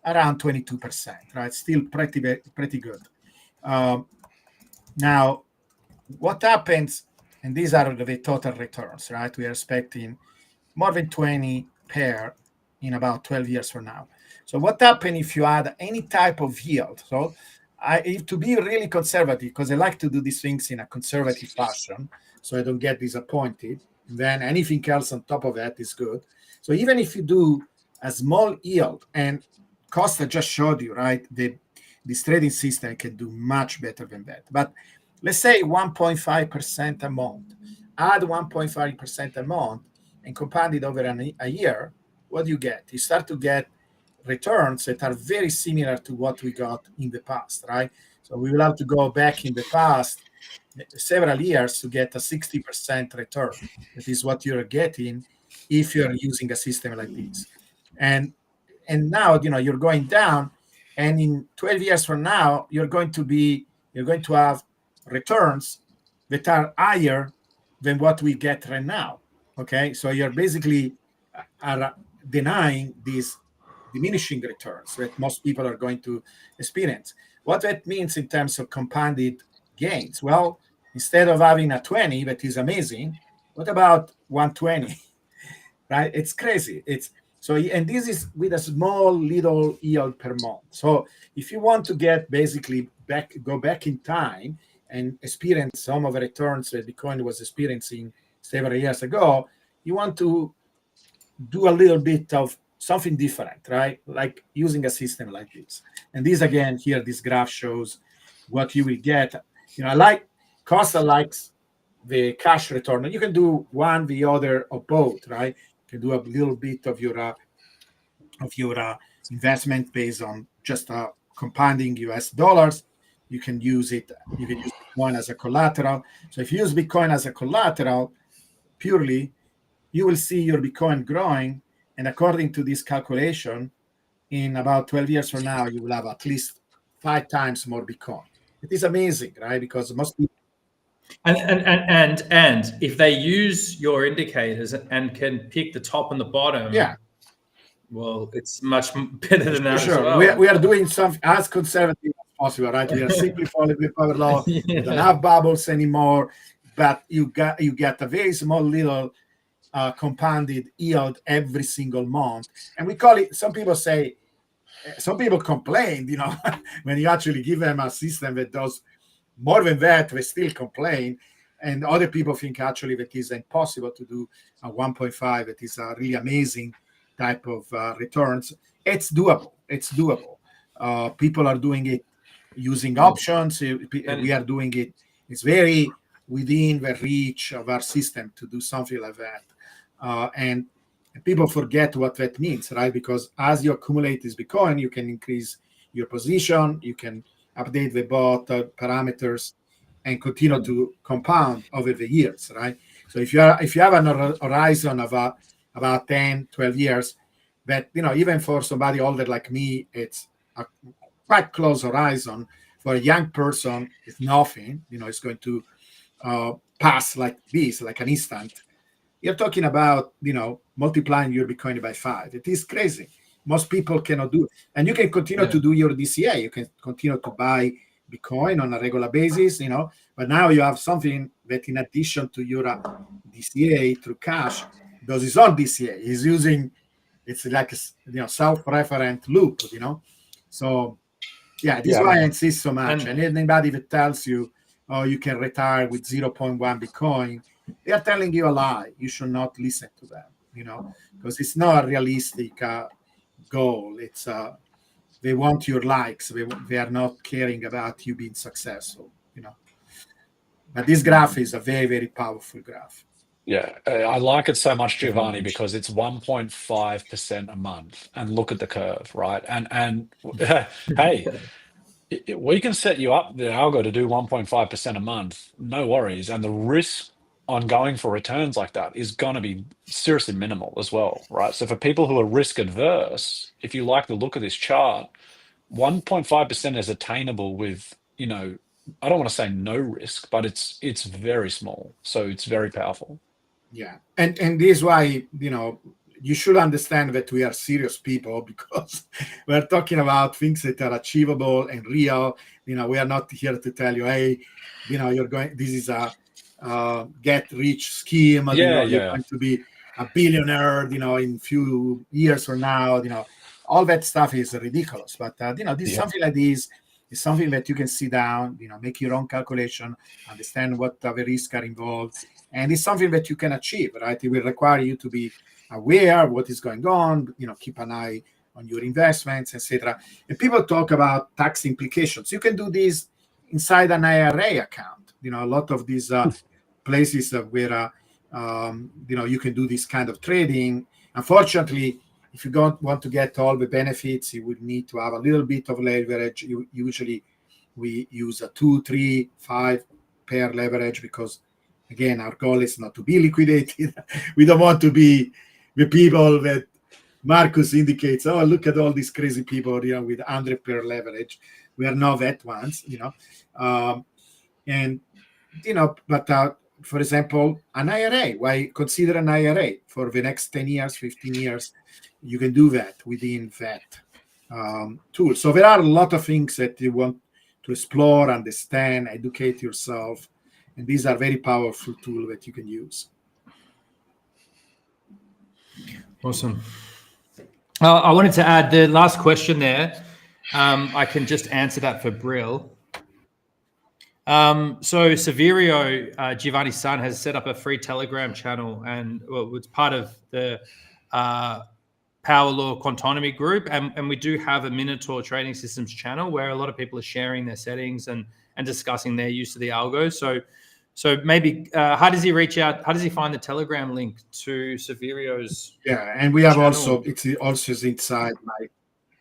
around 22%, right? Still pretty good. Now, what happens, and these are the total returns, right? We are expecting more than 20 pair in about 12 years from now. So what happens if you add any type of yield? So I have to be really conservative because I like to do these things in a conservative fashion so I don't get disappointed. And then anything else on top of that is good. So even if you do a small yield, and Costa just showed you, right, this trading system can do much better than that. But let's say 1.5% a month. Add 1.5% a month and compound it over a year, what do you get? You start to get returns that are very similar to what we got in the past, right? So we will have to go back in the past several years to get a 60% return. That is what you're getting if you're using a system like this. And now, you're going down, and in 12 years from now, you're going to have returns that are higher than what we get right now. Okay, so you're basically are denying these diminishing returns that most people are going to experience. What that means in terms of compounded gains? Well, instead of having a 20 that is amazing, what about 120? Right? It's crazy. So, and this is with a small little yield per month. So if you want to get basically go back in time and experience some of the returns that Bitcoin was experiencing several years ago, you want to do a little bit of something different, right? Like using a system like this. And this again, here, this graph shows what you will get. I like Costa likes the cash return. You can do one, the other, or both, right? You can do a little bit of your investment based on just compounding US dollars. You can use Bitcoin as a collateral. So if you use Bitcoin as a collateral purely, you will see your Bitcoin growing. And according to this calculation, in about 12 years from now, you will have at least 5 times more Bitcoin. It is amazing, right? Because most people. And if they use your indicators and can pick the top and the bottom, yeah, well, it's much better than that sure. as well. We are doing something as conservative as possible, right? We are simply following the power law. We don't have bubbles anymore, but you get a very small little compounded yield every single month. And we call it, some people complain, when you actually give them a system that does more than that, they still complain. And other people think actually that is impossible to do a 1.5. It is a really amazing type of returns. It's doable. People are doing it using options. We are doing it. It's very within the reach of our system to do something like that. And people forget what that means, right? Because as you accumulate this Bitcoin, you can increase your position, you can update the bot parameters, and continue to compound over the years, right? So if you have an horizon of about 10, 12 years, that even for somebody older like me, it's a quite close horizon. For a young person, it's nothing. It's going to pass like this, like an instant. You're talking about multiplying your Bitcoin by 5. It is crazy. Most people cannot do it. And you can continue to do your DCA. You can continue to buy Bitcoin on a regular basis, but now you have something that, in addition to your DCA through cash, does its own DCA. It's like a self-referent loop, So this is why I insist so much. And anybody that tells you, oh, you can retire with 0.1 Bitcoin, they are telling you a lie. You should not listen to them, because it's not a realistic goal. It's they want your likes. They are not caring about you being successful, But this graph is a very, very powerful graph. Yeah, I like it so much, Giovanni, because it's 1.5% a month, and look at the curve, right? And hey, we can set you up the algo to do 1.5% a month, no worries. And the risk on going for returns like that is going to be seriously minimal as well, right? So for people who are risk adverse, if you like the look of this chart, 1.5% is attainable with, I don't want to say no risk, but it's very small. So it's very powerful. Yeah. And this is why, you should understand that we are serious people, because we're talking about things that are achievable and real. We are not here to tell you, hey, this is a get rich scheme. You're going to be a billionaire, in few years from now. All that stuff is ridiculous. But, something like this is something that you can sit down, make your own calculation, understand what the risks are involved. And it's something that you can achieve, right? It will require you to be aware of what is going on, keep an eye on your investments, etc. And people talk about tax implications. You can do this inside an IRA account. A lot of these places where you can do this kind of trading. Unfortunately, if you don't want to get all the benefits, you would need to have a little bit of leverage. Usually, we use a 2, 3, 5 pair leverage, because again, our goal is not to be liquidated. We don't want to be the people that Marcus indicates. Oh, look at all these crazy people, with 100 pair leverage. We are not that ones, But for example, an IRA. Why consider an IRA for the next 10 years, 15 years? You can do that within that tool. So there are a lot of things that you want to explore, understand, educate yourself. And these are very powerful tools that you can use. Awesome. I wanted to add the last question there. I can just answer that for Brill. So Severio, Giovanni's son, has set up a free Telegram channel, and it's part of the Power Law Quantonomy group, and we do have a Minotaur Trading Systems channel where a lot of people are sharing their settings and discussing their use of the algo. So maybe how does he reach out? How does he find the Telegram link to Severio's? Yeah, and we have channel? also is inside my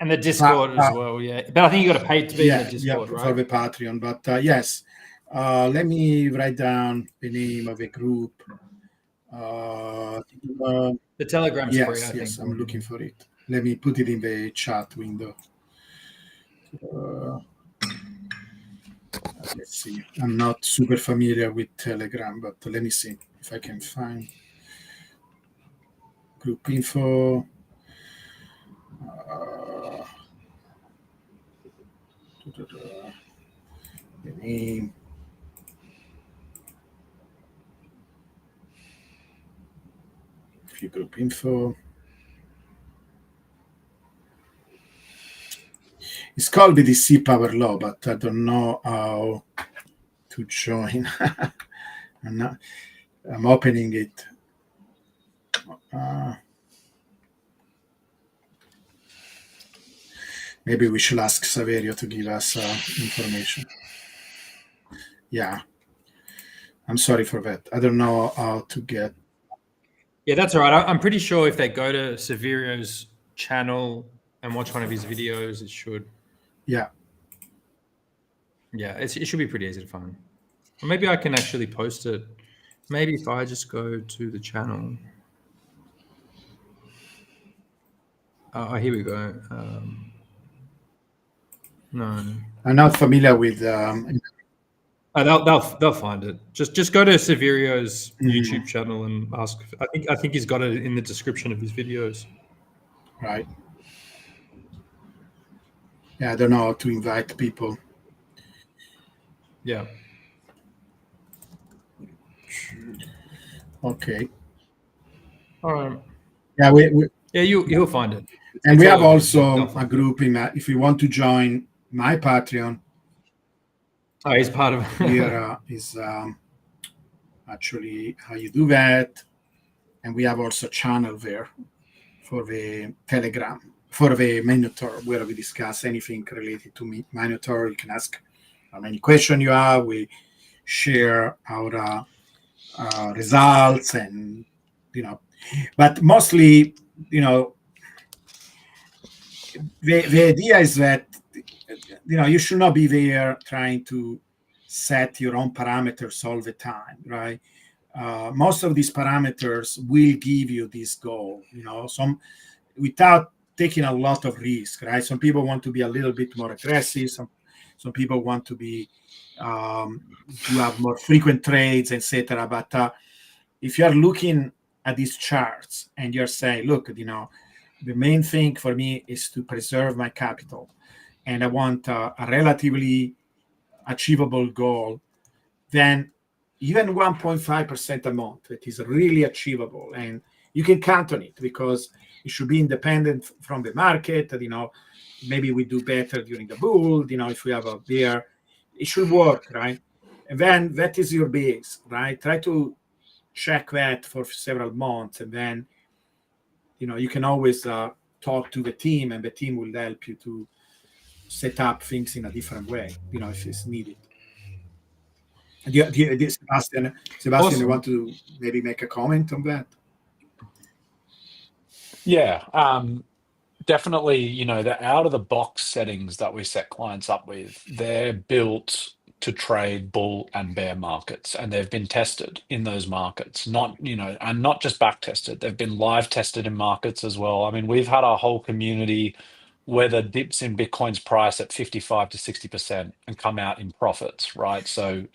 and the Discord as well. Yeah, but I think you got to pay to be in the Discord, right? For the Patreon. But yes, let me write down the name of a group. The Telegram's free. I Yes, think. I'm looking for it. Let me put it in the chat window. Let's see. I'm not super familiar with Telegram, but let me see if I can find group info. The name. View group info. It's called BTC Power Law, but I don't know how to join. I'm opening it. Maybe we should ask Saverio to give us information. Yeah. I'm sorry for that. I don't know how to get. Yeah, that's all right. I'm pretty sure if they go to Severio's channel and watch one of his videos, it should. Yeah. Yeah, it should be pretty easy to find. Or maybe I can actually post it. Maybe if I just go to the channel. Oh, here we go. No, I'm not familiar with. they'll find it. Just go to Severio's YouTube channel and ask. I think he's got it in the description of his videos. Right. Yeah, I don't know how to invite people. Yeah. Okay. All right. Yeah, you'll find it. And we have also a group if you want to join my Patreon. Oh, he's part of it. Here is actually how you do that. And we have also a channel there for the Telegram, for the Minotaur, where we discuss anything related to Minotaur. You can ask how many questions you have. We share our results and, but mostly, the idea is that, you should not be there trying to set your own parameters all the time, right? Most of these parameters will give you this goal, some without taking a lot of risk, right? Some people want to be a little bit more aggressive. Some people want to be to have more frequent trades, etc. But if you are looking at these charts and you're saying, look, the main thing for me is to preserve my capital, and I want a relatively achievable goal, then even 1.5% a month, it is really achievable, and you can count on it because it should be independent from the market. Maybe we do better during the bull. If we have a bear, it should work, right? And then that is your base, right? Try to check that for several months, and then you can always talk to the team, and the team will help you to set up things in a different way, if it's needed. Sebastian, awesome. You want to maybe make a comment on that? Yeah, definitely. The out of the box settings that we set clients up with, they're built to trade bull and bear markets, and they've been tested in those markets, and not just back tested. They've been live tested in markets as well. I mean, we've had our whole community weather dips in Bitcoin's price at 55 to 60% and come out in profits, right? So,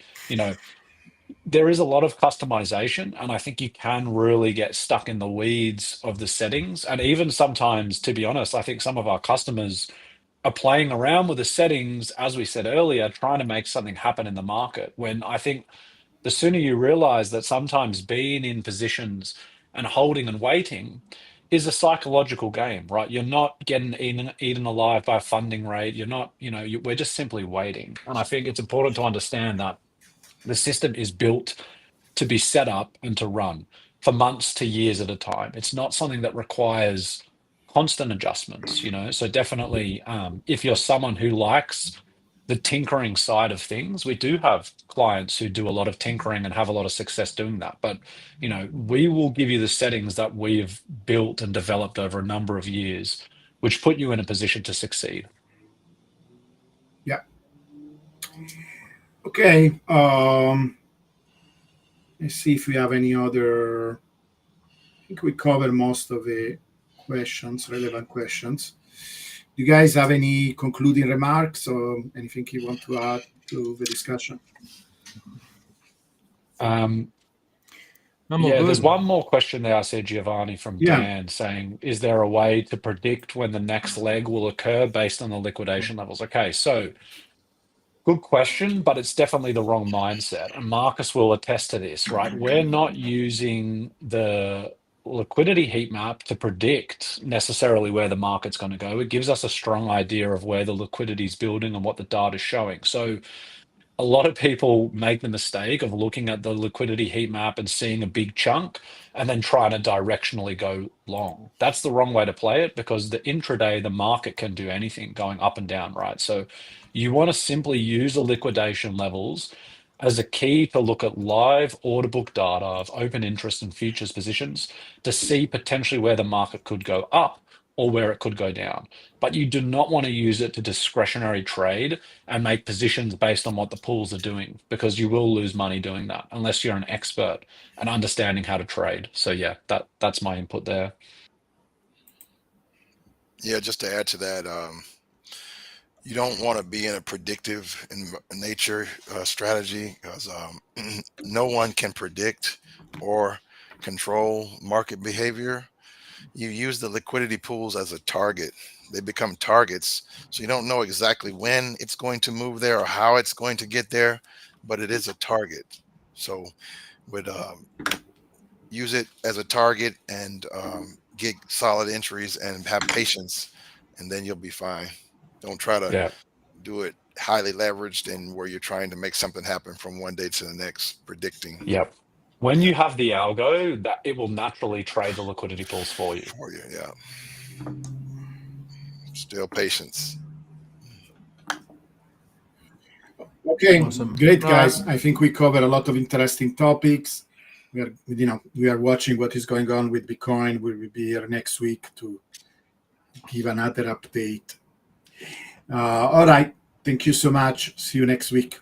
there is a lot of customization, and I think you can really get stuck in the weeds of the settings. And even sometimes, to be honest, I think some of our customers are playing around with the settings, as we said earlier, trying to make something happen in the market, when I think the sooner you realize that sometimes being in positions and holding and waiting is a psychological game, right? You're not getting eaten alive by a funding rate. You're not, we're just simply waiting. And I think it's important to understand that the system is built to be set up and to run for months to years at a time. It's not something that requires constant adjustments, So definitely, if you're someone who likes the tinkering side of things, we do have clients who do a lot of tinkering and have a lot of success doing that. But, we will give you the settings that we've built and developed over a number of years, which put you in a position to succeed. Yeah. Okay. Let's see if we have any other. I think we covered most of the relevant questions. Do you guys have any concluding remarks or anything you want to add to the discussion? There's one more question there, I said, Giovanni, from Yeah. Dan saying, is there a way to predict when the next leg will occur based on the liquidation levels? Okay, so good question, but it's definitely the wrong mindset. And Marcus will attest to this, right? We're not using the liquidity heat map to predict necessarily where the market's going to go. It gives us a strong idea of where the liquidity is building and what the data is showing. So a lot of people make the mistake of looking at the liquidity heat map and seeing a big chunk and then trying to directionally go long. That's the wrong way to play it, because the intraday, the market can do anything going up and down, right? So you want to simply use the liquidation levels as a key to look at live order book data of open interest and futures positions to see potentially where the market could go up or where it could go down. But you do not want to use it to discretionary trade and make positions based on what the pools are doing, because you will lose money doing that unless you're an expert and understanding how to trade. So yeah, that's my input there. Yeah, just to add to that, you don't want to be in a predictive in nature strategy, because no one can predict or control market behavior. You use the liquidity pools as a target. They become targets. So you don't know exactly when it's going to move there or how it's going to get there, but it is a target. So would use it as a target and get solid entries and have patience, and then you'll be fine. Don't try to Yeah. do it highly leveraged and where you're trying to make something happen from one day to the next, predicting. Yep. When you have the algo, that it will naturally trade the liquidity pools for you. For you, yeah. Still patience. Okay, Awesome. great, All guys. right. I think we covered a lot of interesting topics. We are watching what is going on with Bitcoin. We will be here next week to give another update. All right. Thank you so much. See you next week.